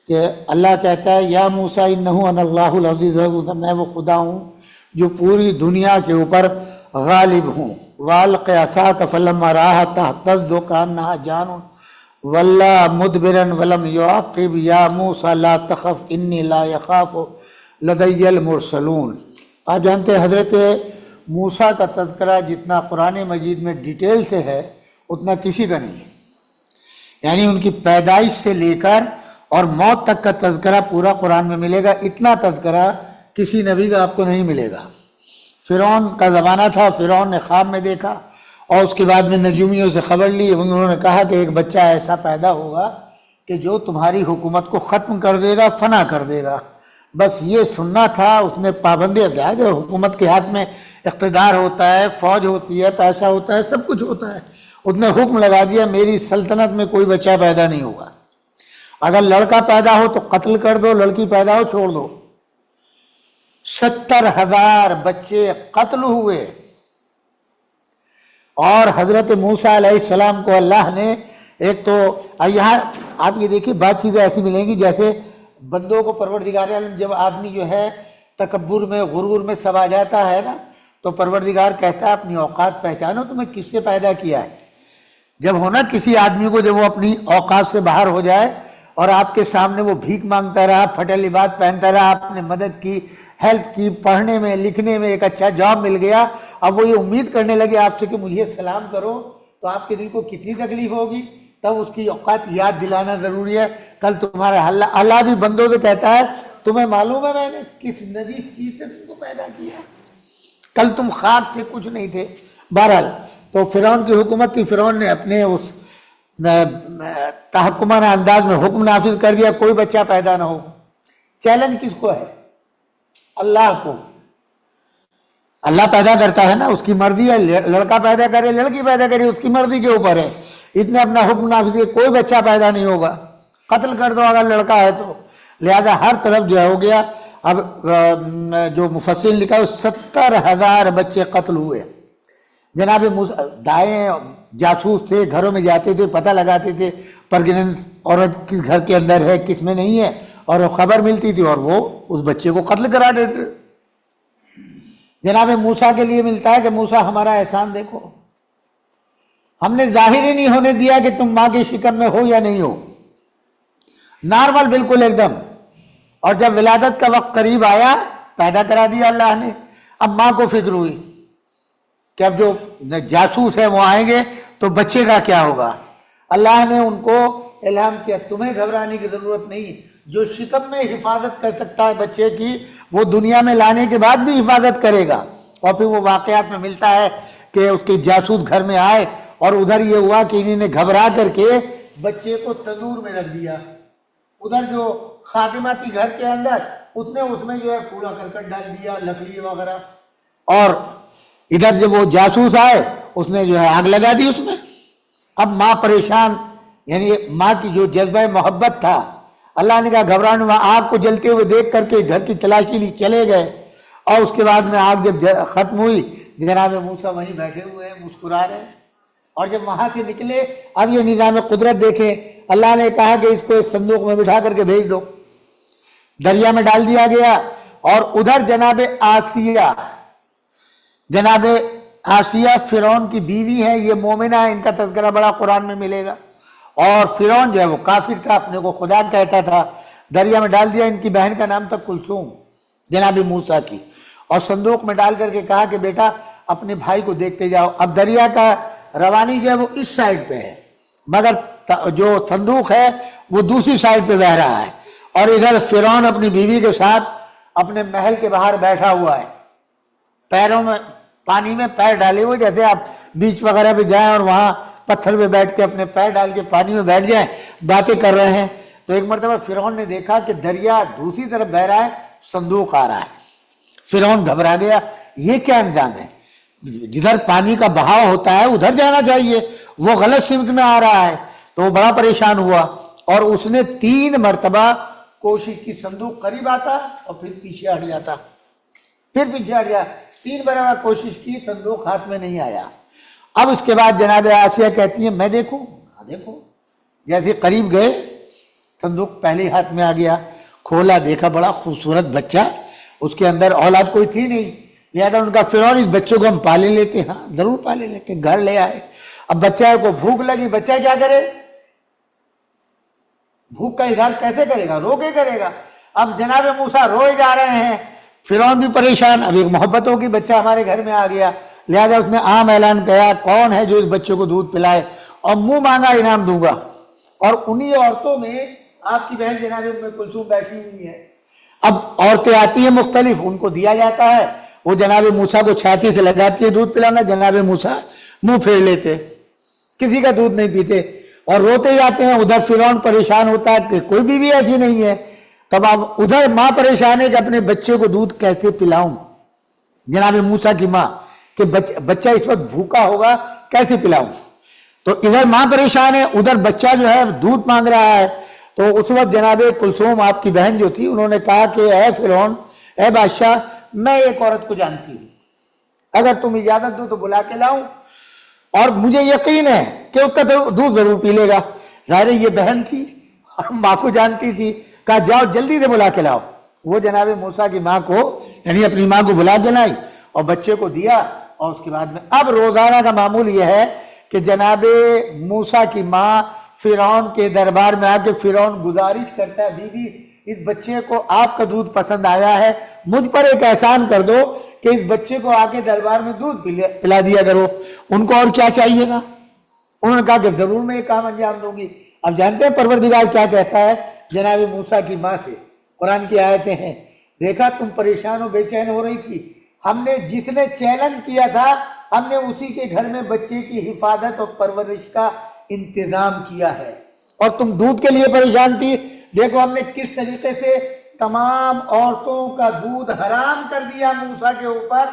کہ اللہ کہتا ہے یا موسیٰ انہو انا اللہ العزیز الحکیم، میں وہ خدا ہوں جو پوری دنیا کے اوپر غالب ہوں. وَالْقِ عَصَاكَ فَلَمَّا رَآهَا تَهْتَزُّ كَأَنَّهَا جَانٌ وَلَّا مُدْبِرًا وَلَمْ يُعَقِّبْ يَا مُوسَىٰ لَا تَخَفْ إِنِّي لَا يَخَافُ لَدَيَّ الْمُرْسَلُونَ. آپ جانتے ہیں حضرت موسیٰ کا تذکرہ جتنا قرآن مجید میں ڈیٹیل سے ہے اتنا کسی کا نہیں ہے. یعنی ان کی پیدائش سے لے کر اور موت تک کا تذکرہ پورا قرآن میں ملے گا. اتنا تذکرہ کسی نبی کا آپ کو نہیں ملے گا. فرعون کا زمانہ تھا، فرعون نے خواب میں دیکھا اور اس کے بعد میں نجومیوں سے خبر لی. انہوں نے کہا کہ ایک بچہ ایسا پیدا ہوگا کہ جو تمہاری حکومت کو ختم کر دے گا، فنا کر دے گا. بس یہ سننا تھا. اس نے پابندی دیا کہ حکومت کے ہاتھ میں اقتدار ہوتا ہے، فوج ہوتی ہے، پیسہ ہوتا ہے، سب کچھ ہوتا ہے. اس نے حکم لگا دیا میری سلطنت میں کوئی بچہ پیدا نہیں ہوگا. اگر لڑکا پیدا ہو تو قتل کر دو، لڑکی پیدا ہو چھوڑ دو. 70,000 بچے قتل ہوئے. اور حضرت موسیٰ علیہ السلام کو اللہ نے ایک تو یہاں آپ یہ دیکھیے بات چیزیں ایسی ملیں گی جیسے بندوں کو پروردگار عالم جب آدمی جو ہے تکبر میں غرور میں سب آ جاتا ہے نا تو پروردگار کہتا ہے اپنی اوقات پہچانو تمہیں کس سے پیدا کیا ہے. جب ہونا کسی آدمی کو جب وہ اپنی اوقات سے باہر ہو جائے اور آپ کے سامنے وہ بھیک مانگتا رہا، پھٹے لباس پہنتا رہا، آپ نے مدد کی، ہیلپ کی، پڑھنے میں لکھنے میں ایک اچھا جاب مل گیا، اب وہ یہ امید کرنے لگے آپ سے کہ مجھے سلام کرو، تو آپ کے دل کو کتنی تکلیف ہوگی. تب اس کی اوقات یاد دلانا ضروری ہے. کل تمہارا اللہ بھی بندوں سے کہتا ہے تمہیں معلوم ہے میں نے کس نجیس چیز سے تم کو پیدا کیا ہے. کل تم خاک تھے، کچھ نہیں تھے. بہرحال تو فرعون کی حکومت تھی، فرعون نے اپنے اس تحکمانہ انداز میں حکم نافذ کر دیا کوئی بچہ پیدا نہ ہو۔ چیلنج کس کو ہے؟ اللہ کو۔ اللہ پیدا کرتا ہے نا، اس کی مرضی ہے، لڑکا پیدا کرے لڑکی پیدا کرے اس کی مرضی کے اوپر ہے۔ اتنے اپنا حکم نافذ کیا کوئی بچہ پیدا نہیں ہوگا، قتل کر دو اگر لڑکا ہے تو، لہذا ہر طرف جو ہے ہو گیا۔ اب جو مفسرین لکھا ہے 70,000 بچے قتل ہوئے۔ جناب دائیں جاسوس تھے، گھروں میں جاتے تھے، پتہ لگاتے تھے پرگننٹ عورت کس گھر کے اندر ہے کس میں نہیں ہے، اور خبر ملتی تھی اور وہ اس بچے کو قتل کرا دیتے۔ جناب موسیٰ کے لیے ملتا ہے کہ موسیٰ ہمارا احسان دیکھو، ہم نے ظاہر ہی نہیں ہونے دیا کہ تم ماں کی شکم میں ہو یا نہیں ہو، نارمل بالکل ایک دم۔ اور جب ولادت کا وقت قریب آیا پیدا کرا دیا اللہ نے۔ اب ماں کو فکر ہوئی کہ اب جو جاسوس ہیں وہ آئیں گے تو بچے کا کیا ہوگا۔ اللہ نے ان کو الہام کیا تمہیں گھبرانے کی ضرورت نہیں، جو شکم میں حفاظت کر سکتا ہے بچے کی وہ دنیا میں لانے کے بعد بھی حفاظت کرے گا۔ اور پھر وہ واقعات میں ملتا ہے کہ اس کے جاسوس گھر میں آئے اور ادھر یہ ہوا کہ انہوں نے گھبرا کر کے بچے کو تندور میں رکھ دیا، ادھر جو خادمہ تھی گھر کے اندر اس نے اس میں جو ہے کوڑا کرکٹ ڈال دیا، لکڑی وغیرہ، اور ادھر جب وہ جاسوس آئے اس نے جو ہے آگ لگا دی اس میں۔ اب ماں پریشان، یعنی ماں کی جو جذبہ محبت تھا، اللہ نے کہا گھبرانے، وہاں آگ کو جلتے ہوئے دیکھ کر کے گھر کی تلاشی لی، چلے گئے۔ اور اس کے بعد میں آگ جب ختم ہوئی جناب موسیٰ وہیں بیٹھے ہوئے ہیں مسکرا رہے ہیں۔ اور جب وہاں سے نکلے اب یہ نظام قدرت دیکھیں، اللہ نے کہا کہ اس کو ایک صندوق میں بٹھا کر کے بھیج دو، دریا میں ڈال دیا گیا۔ اور ادھر جناب آسیہ فرعون کی بیوی ہے، یہ مومنہ ہے، ان کا تذکرہ بڑا قرآن میں ملے گا۔ اور فرعون جو ہے وہ کافر تھا، اپنے کو خدا کہتا تھا، دریا میں ڈال دیا۔ ان کی بہن کا نام تھا کلثوم، جناب موسیٰ کی، اور صندوق میں ڈال کر کے کہا کہ بیٹا اپنے بھائی کو دیکھتے جاؤ۔ اب دریا کا روانی جو ہے وہ اس سائڈ پہ ہے، مگر جو صندوق ہے وہ دوسری سائڈ پہ بہ رہا ہے، اور ادھر فرعون اپنی بیوی کے ساتھ اپنے محل کے باہر بیٹھا ہوا ہے، پیروں میں پانی میں پیر ڈالے ہوئے، جیسے آپ بیچ وغیرہ پہ جائیں اور وہاں پتھر پہ بیٹھ کے اپنے پیر ڈال کے پانی میں بیٹھ جائیں، باتیں کر رہے ہیں۔ تو ایک مرتبہ فرعون نے دیکھا کہ دریا دوسری طرف بہ رہا ہے، صندوق آ رہا ہے۔ فرعون گھبرا گیا، یہ کیا انجام ہے، جدھر پانی کا بہاؤ ہوتا ہے ادھر جانا چاہیے، وہ غلط سمت میں آ رہا ہے۔ تو وہ بڑا پریشان ہوا اور اس نے 3 مرتبہ کوشش کی، صندوق قریب آتا اور پھر پیچھے ہٹ جاتا، پھر پیچھے ہٹ جاتا، 3 مرتبہ کوشش کی، صندوق ہاتھ میں نہیں آیا۔ اب اس کے بعد جناب آسیہ کہتی ہیں میں دیکھوں، دیکھو، جیسے قریب گئے صندوق پہلے ہاتھ میں آ گیا، کھولا دیکھا بڑا خوبصورت بچہ، اس کے اندر اولاد کوئی تھی نہیں، لہٰذا ان کا فرعون اس بچوں کو ہم پالے لیتے، ہاں ضرور پالے لیتے، گھر لے آئے۔ اب بچہ کو بھوک لگی، بچہ کیا کرے، بھوک کا اظہار کیسے کرے گا، رو کے کرے گا۔ اب جناب موسیٰ روئے جا رہے ہیں، فرعون بھی پریشان، اب ایک محبت ہوگی بچہ ہمارے گھر میں آ گیا، لہذا اس نے عام اعلان کیا کون ہے جو اس بچے کو دودھ پلائے، اور منہ مانگا انعام دوں گا۔ اور انہی عورتوں میں آپ کی بہن جناب کلثوم بیٹھی ہوئی ہے۔ اب عورتیں آتی ہیں مختلف، ان کو دیا جاتا ہے، وہ جناب موسیٰ کو چھاتی سے لگاتی ہے دودھ پلانا، جناب موسیٰ منہ پھیر لیتے، کسی کا دودھ نہیں پیتے اور روتے جاتے ہیں۔ ادھر فرعون پریشان ہوتا ہے کہ کوئی بیوی ایسی نہیں ہے۔ تب اب ادھر ماں پریشان ہے کہ اپنے بچے کو دودھ کیسے پلاؤں، جناب موسیٰ کی ماں، کہ بچہ اس وقت بھوکا ہوگا کیسے پلاؤں۔ تو ادھر ماں پریشان ہے، ادھر بچہ جو ہے دودھ مانگ رہا ہے۔ تو اس وقت جناب کلثوم آپ کی بہن جو تھی انہوں نے کہا کہ اے فرعون، اے بادشاہ، میں ایک عورت کو جانتی ہوں، اگر تم اجازت دو تو بلا کے لاؤں، اور مجھے یقین ہے کہ اس کا دودھ ضرور پی لے گا۔ ظاہر یہ بہن تھی اور ماں کو جانتی تھی، کہا جاؤ جلدی سے بلا کے لاؤ۔ وہ جناب موسیٰ کی ماں کو، یعنی اپنی ماں کو بلا کے لائی اور بچے کو دیا۔ اور اس کے بعد میں اب روزانہ کا معمول یہ ہے کہ جناب موسیٰ کی ماں فرعون کے دربار میں آ کے فرعون گزارش کرتا ہے بیوی اس بچے کو آپ کا دودھ پسند آیا ہے، مجھ پر ایک احسان کر دو کہ اس بچے کو آ کے دربار میں دودھ پلا دیا کرو۔ ان کو اور کیا چاہیے گا؟ انہوں نے کہا کہ ضرور میں یہ کام انجام دوں گی۔ اب جانتے ہیں پروردگار کیا کہتا ہے جناب موسیٰ کی ماں سے؟ قرآن کی آیتیں ہیں، دیکھا تم پریشان و بے چین ہو رہی تھی، ہم نے جس نے چیلنج کیا تھا ہم نے اسی کے گھر میں بچے کی حفاظت اور پرورش کا انتظام کیا ہے. اور تم دودھ کے لیے پریشان تھی، دیکھو ہم نے کس طریقے سے تمام عورتوں کا دودھ حرام کر دیا موسیٰ کے اوپر،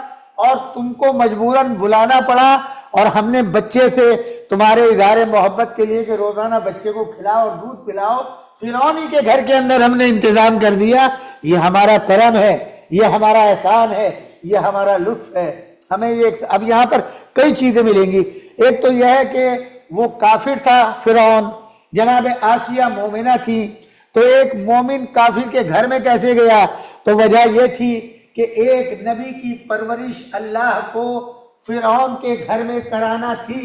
اور تم کو مجبوراً بلانا پڑا، اور ہم نے بچے سے تمہارے اظہار محبت کے لیے کہ روزانہ بچے کو کھلاؤ اور دودھ پلاؤ، فرعون ہی کے گھر کے اندر ہم نے انتظام کر دیا. یہ ہمارا کرم ہے، یہ ہمارا احسان ہے، یہ ہمارا لطف ہے. ہمیں یہ اب یہاں پر کئی چیزیں ملیں گی. ایک تو یہ ہے کہ وہ کافر تھا فرعون، جناب آسیہ مومنہ تھی، تو ایک مومن کافر کے گھر میں کیسے گیا؟ تو وجہ یہ تھی کہ ایک نبی کی پرورش اللہ کو فرعون کے گھر میں کرانا تھی،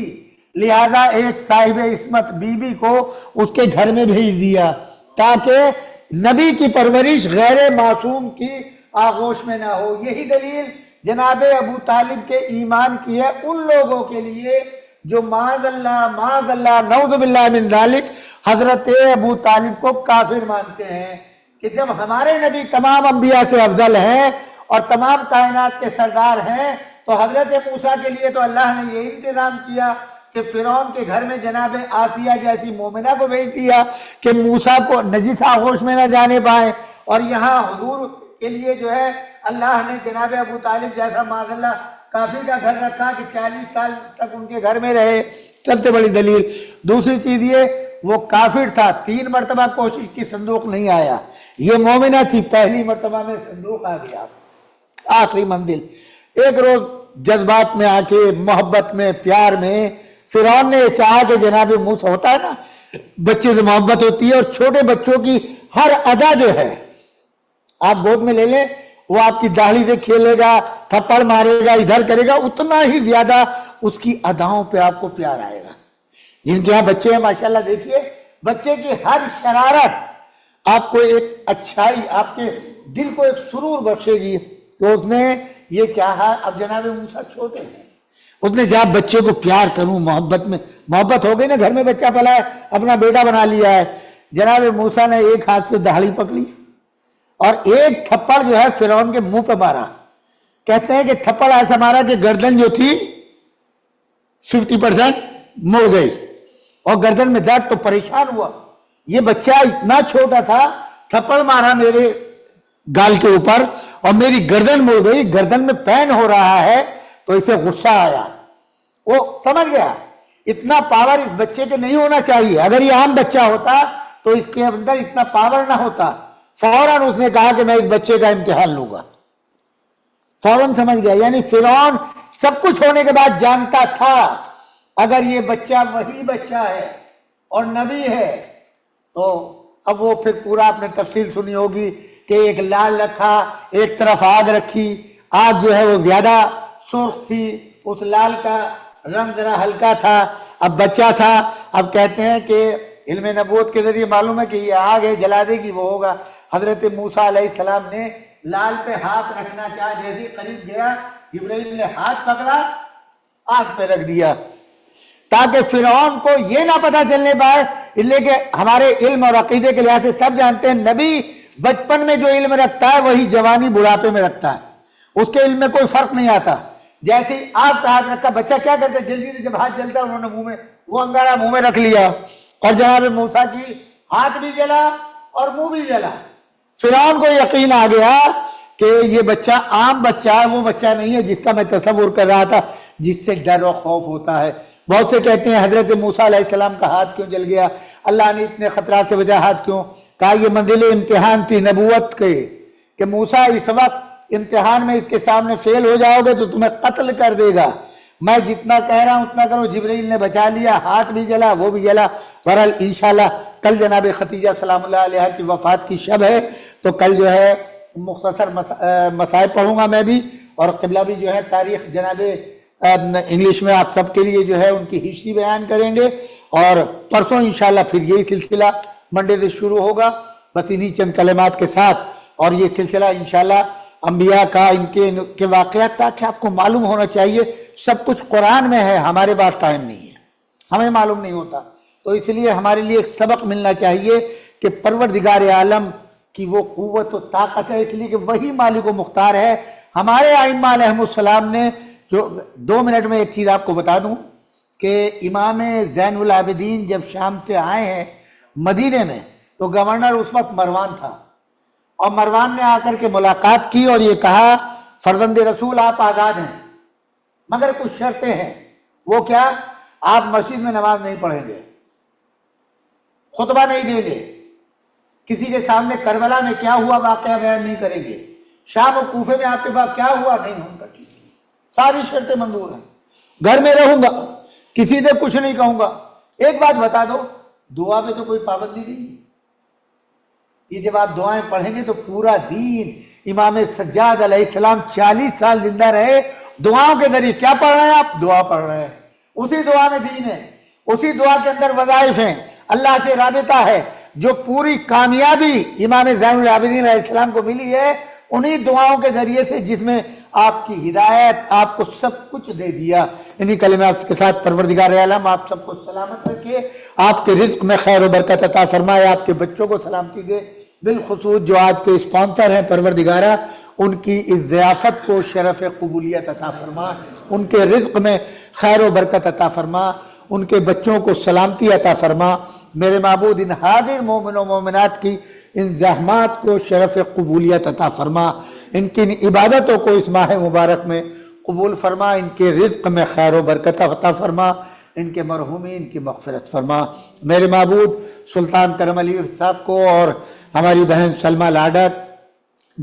لہذا ایک صاحب عصمت بی بی کو اس کے گھر میں بھیج دیا تاکہ نبی کی پرورش غیر معصوم کی آغوش میں نہ ہو. یہی دلیل جناب ابو طالب کے ایمان کی ہے ان لوگوں کے لیے جو معاذ اللہ نعوذ باللہ من ذالک حضرت ابو طالب کو کافر مانتے ہیں، کہ جب ہمارے نبی تمام انبیاء سے افضل ہیں اور تمام کائنات کے سردار ہیں، تو حضرت موسیٰ کے لیے تو اللہ نے یہ انتظام کیا کہ فرعون کے گھر میں جناب آسیہ جیسی مومنہ کو بھیج دیا کہ موسیٰ کو نجس آغوش میں نہ جانے پائیں. اور یہاں حضور کے لیے جو ہے اللہ نے جناب ابو طالب جیسا معاذ اللہ کافر کا گھر رکھا کہ 40 سال تک ان کے گھر میں رہے. سب سے بڑی دلیل. دوسری چیز یہ وہ کافر تھا، 3 مرتبہ کوشش کی صندوق نہیں آیا. یہ مومنہ تھی، پہلی مرتبہ میں صندوق آ گیا، آخری منزل. ایک روز جذبات میں آ کے محبت میں پیار میں فرعون نے چاہا کہ جناب موسیٰ ہوتا ہے نا بچے سے محبت ہوتی ہے، اور چھوٹے بچوں کی ہر ادا جو ہے آپ گود میں لے لیں، وہ آپ کی داڑھی سے کھیلے گا، تھپڑ مارے گا، ادھر کرے گا، اتنا ہی زیادہ اس کی اداؤں پہ آپ کو پیار آئے گا. جن کے یہاں بچے ہیں ماشاءاللہ دیکھیے بچے کی ہر شرارت آپ کو ایک اچھائی، آپ کے دل کو ایک سرور بخشے گی. تو اس نے یہ چاہا، اب جناب موسیٰ چھوٹے ہیں، اس نے جب بچے کو پیار کروں، محبت میں محبت ہو گئی نا، گھر میں بچہ پلا ہے، اپنا بیٹا بنا لیا ہے. جناب موسیٰ نے ایک ہاتھ سے داڑھی پکڑی اور ایک تھپڑ جو ہے فرعون کے منہ پہ مارا. کہتے ہیں کہ تھپڑ ایسا مارا کہ گردن جو تھی 50% مڑ گئی، اور گردن میں درد، تو پریشان ہوا. یہ بچہ اتنا چھوٹا تھا، تھپڑ مارا میرے گال کے اوپر اور میری گردن مڑ گئی، گردن میں پین ہو رہا ہے. تو اسے غصہ آیا، وہ سمجھ گیا اتنا پاور اس بچے کے نہیں ہونا چاہیے. اگر یہ عام بچہ ہوتا تو اس کے اندر اتنا پاور نہ ہوتا. فوراً اس نے کہا کہ میں اس بچے کا امتحان لوں گا. فوراً سمجھ گیا. یعنی فرعون سب کچھ ہونے کے بعد جانتا تھا اگر یہ بچہ وہی بچہ ہے اور نبی ہے. تو اب وہ پھر پورا آپ نے تفصیل سنی ہوگی کہ ایک لال رکھا، ایک طرف آگ رکھی. آگ جو ہے وہ زیادہ سرخ تھی، اس لال کا رنگ ذرا ہلکا تھا. اب بچہ تھا. اب کہتے ہیں کہ علم نبوت کے ذریعے معلوم ہے کہ یہ آگ ہے، جلا دے گی، وہ ہوگا. حضرت موسیٰ علیہ السلام نے لال پہ ہاتھ رکھنا چاہا، جیسے قریب گیا جبرائیل نے ہاتھ پکڑا، آگ پہ رکھ دیا، تاکہ فرعون کو یہ نہ پتہ چلنے پائے. اس لیے کہ ہمارے علم اور عقیدے کے لحاظ سے سب جانتے ہیں نبی بچپن میں جو علم رکھتا ہے وہی جوانی بڑھاپے میں رکھتا ہے، اس کے علم میں کوئی فرق نہیں آتا. جیسے ہی آپ کا ہاتھ رکھا، بچہ کیا کرتے جلدی سے جب ہاتھ جلتا انہوں نے منہ میں وہ انگارہ منہ میں رکھ لیا، اور جناب موسیٰ کی ہاتھ بھی جلا اور منہ بھی جلا. فرعون کو یقین آ گیا کہ یہ بچہ عام بچہ ہے، وہ بچہ نہیں ہے جس کا میں تصور کر رہا تھا، جس سے ڈر و خوف ہوتا ہے. بہت سے کہتے ہیں حضرت موسیٰ علیہ السلام کا ہاتھ کیوں جل گیا، اللہ نے اتنے خطرات سے بچا ہاتھ کیوں. کہا یہ منزل امتحان تھی نبوت کے، کہ موسیٰ اس وقت امتحان میں اس کے سامنے فیل ہو جاؤ گے تو تمہیں قتل کر دے گا. میں جتنا کہہ رہا ہوں اتنا کرو. جبرائیل نے بچا لیا، ہاتھ بھی جلا، وہ بھی جلا. بہرحال انشاءاللہ کل جناب خدیجہ سلام اللہ علیہ کی وفات کی شب ہے، تو کل جو ہے مختصر مصائب پڑھوں گا میں بھی، اور قبلہ بھی جو ہے تاریخ جناب انگلش میں آپ سب کے لیے جو ہے ان کی ہسٹری بیان کریں گے. اور پرسوں انشاءاللہ پھر یہی سلسلہ منڈے سے شروع ہوگا، بس انہی چند کلمات کے ساتھ. اور یہ سلسلہ انشاءاللہ انبیاء کا، ان کے واقعات، تاکہ آپ کو معلوم ہونا چاہیے سب کچھ قرآن میں ہے، ہمارے پاس ٹائم نہیں ہے، ہمیں معلوم نہیں ہوتا. تو اس لیے ہمارے لیے ایک سبق ملنا چاہیے کہ پروردگار عالم کی وہ قوت و طاقت ہے، اس لیے کہ وہی مالک و مختار ہے. ہمارے ائمہ علیہم السلام نے جو 2 منٹ میں ایک چیز آپ کو بتا دوں کہ امام زین العابدین جب شام سے آئے ہیں مدینے میں تو گورنر اس وقت مروان تھا، اور مروان نے آ کر کے ملاقات کی اور یہ کہا فرزند رسول آپ آزاد ہیں مگر کچھ شرطیں ہیں. وہ کیا؟ آپ مسجد میں نماز نہیں پڑھیں گے، خطبہ نہیں دیں گے، کسی کے سامنے کربلا میں کیا ہوا واقعہ بیان نہیں کریں گے، شام و کوفے میں آپ کے بعد کیا ہوا نہیں ہوگا. ٹھیک ہے، ساری شرطیں منظور ہیں. گھر میں رہوں گا، کسی سے کچھ نہیں کہوں گا. ایک بات بتا دو، دعا میں تو کوئی پابندی نہیں. یہ جب آپ دعائیں پڑھیں گے تو پورا دین، امام سجاد علیہ السلام 40 سال زندہ رہے، دعاؤں کے ذریعے کیا پڑھ رہے ہیں آپ؟ دعا پڑھ رہے ہیں. اسی دعا میں دین ہے، اسی دعا کے اندر وظائف ہیں، اللہ سے رابطہ ہے. جو پوری کامیابی امام زین العابدین علیہ السلام کو ملی ہے انہی دعاؤں کے ذریعے سے، جس میں آپ کی ہدایت، آپ کو سب کچھ دے دیا. انہی کلمات کے ساتھ پروردگار عالم آپ سب کو سلامت رکھے، آپ کے رزق میں خیر و برکت عطا فرمائے، آپ کے بچوں کو سلامتی دے. بالخصوص جو آج کے اسپانسر ہیں پروردگارہ، ان کی اس ضیافت کو شرف قبولیت عطا فرما، ان کے رزق میں خیر و برکت عطا فرما، ان کے بچوں کو سلامتی عطا فرما. میرے معبود ان حاضر مومن و مومنات کی ان زحمات کو شرف قبولیت عطا فرما، ان کی ان عبادتوں کو اس ماہ مبارک میں قبول فرما، ان کے رزق میں خیر و برکت عطا فرما، ان کے مرحومین کی مغفرت فرما. میرے معبود سلطان کرم علی صاحب کو اور ہماری بہن سلمہ لاڈت،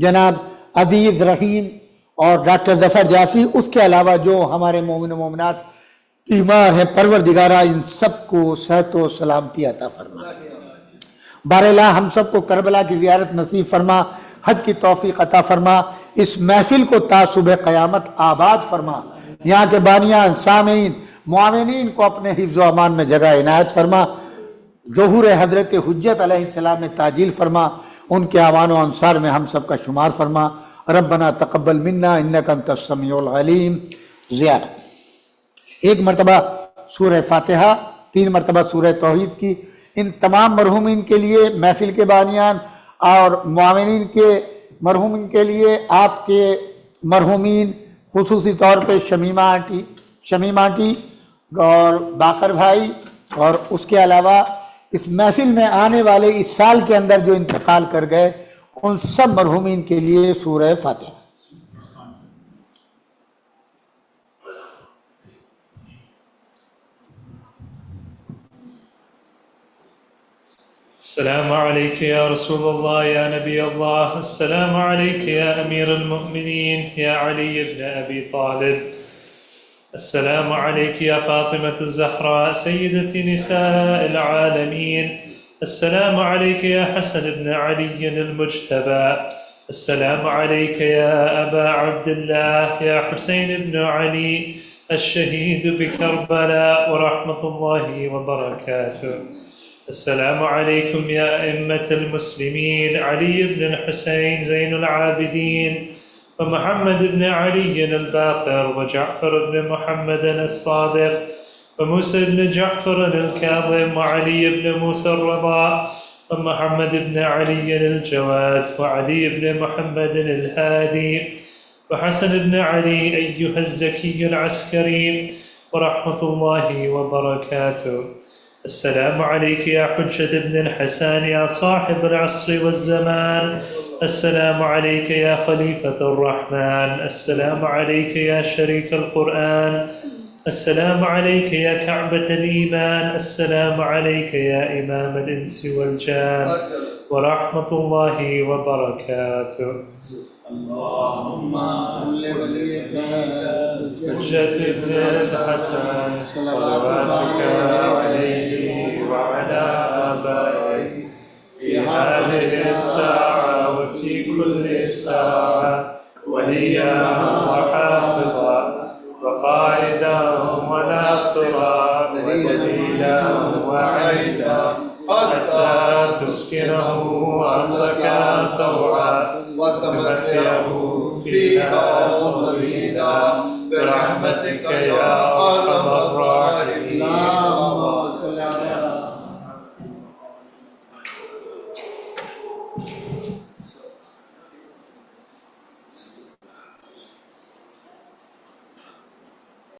جناب عزیز رحیم اور ڈاکٹر ظفر جعفری، اس کے علاوہ جو ہمارے مومن و مومنات بیمار ہیں، پروردگارہ ان سب کو صحت و سلامتی عطا فرما. باراللہ ہم سب کو کربلا کی زیارت نصیب فرما، حج کی توفیق عطا فرما، اس محفل کو تا صبح قیامت آباد فرما. یہاں کے بانیان، سامعین، معاونین کو اپنے حفظ و امان میں جگہ عنایت فرما. ظہور حضرت حجت علیہ السلام میں تعجیل فرما، ان کے اعوان و انصار میں ہم سب کا شمار فرما. ربنا تقبل منا انک انت السمیع العلیم. زیارت 1 مرتبہ سورہ فاتحہ، 3 مرتبہ سورہ توحید کی. ان تمام مرحومین کے لیے، محفل کے بانیان اور معاونین کے مرحومین کے لیے، آپ کے مرحومین خصوصی طور پہ شمیم آنٹی اور باقر بھائی، اور اس کے علاوہ اس محفل میں آنے والے اس سال کے اندر جو انتقال کر گئے، ان سب مرحومین کے لیے سورہ فاتحہ. السلام عليك يا رسول الله يا نبي الله، السلام عليك يا أمير المؤمنين يا علي بن أبي طالب، السلام عليك يا فاطمة الزهراء سيدة نساء العالمين، السلام عليك يا حسن بن علي المجتبى، السلام عليك يا أبا عبد الله يا حسين بن علي الشهيد بكربلاء ورحمة الله وبركاته. السلام عليكم يا أئمة المسلمين علي بن الحسين زين العابدين ومحمد بن علي الباقر وجعفر بن محمد الصادق وموسى بن جعفر الكاظم وعلي بن موسى الرضا ومحمد بن علي الجواد وعلي بن محمد الهادي وحسن بن علي أيها الزكي العسكري ورحمة الله وبركاته. السلام عليك يا حجة ابن الحسن يا صاحب العصر والزمان، السلام عليك يا خليفة الرحمن، السلام عليك يا شريك القرآن، السلام عليك يا كعبة الإيمان، السلام عليك يا إمام الإنس والجان ورحمة الله وبركاته. اللهم صل وليك حجة ابن الحسن صلواتك عليه وعلى آبائه في هذه الساعة وفي كل ساعة وليا وحافظا وقائدا وناصرا ودليلا وعيدا حتى تسكنه أرضك طوعا وتمتعه فيها طويلا برحمتك يا أرحم الراحمين.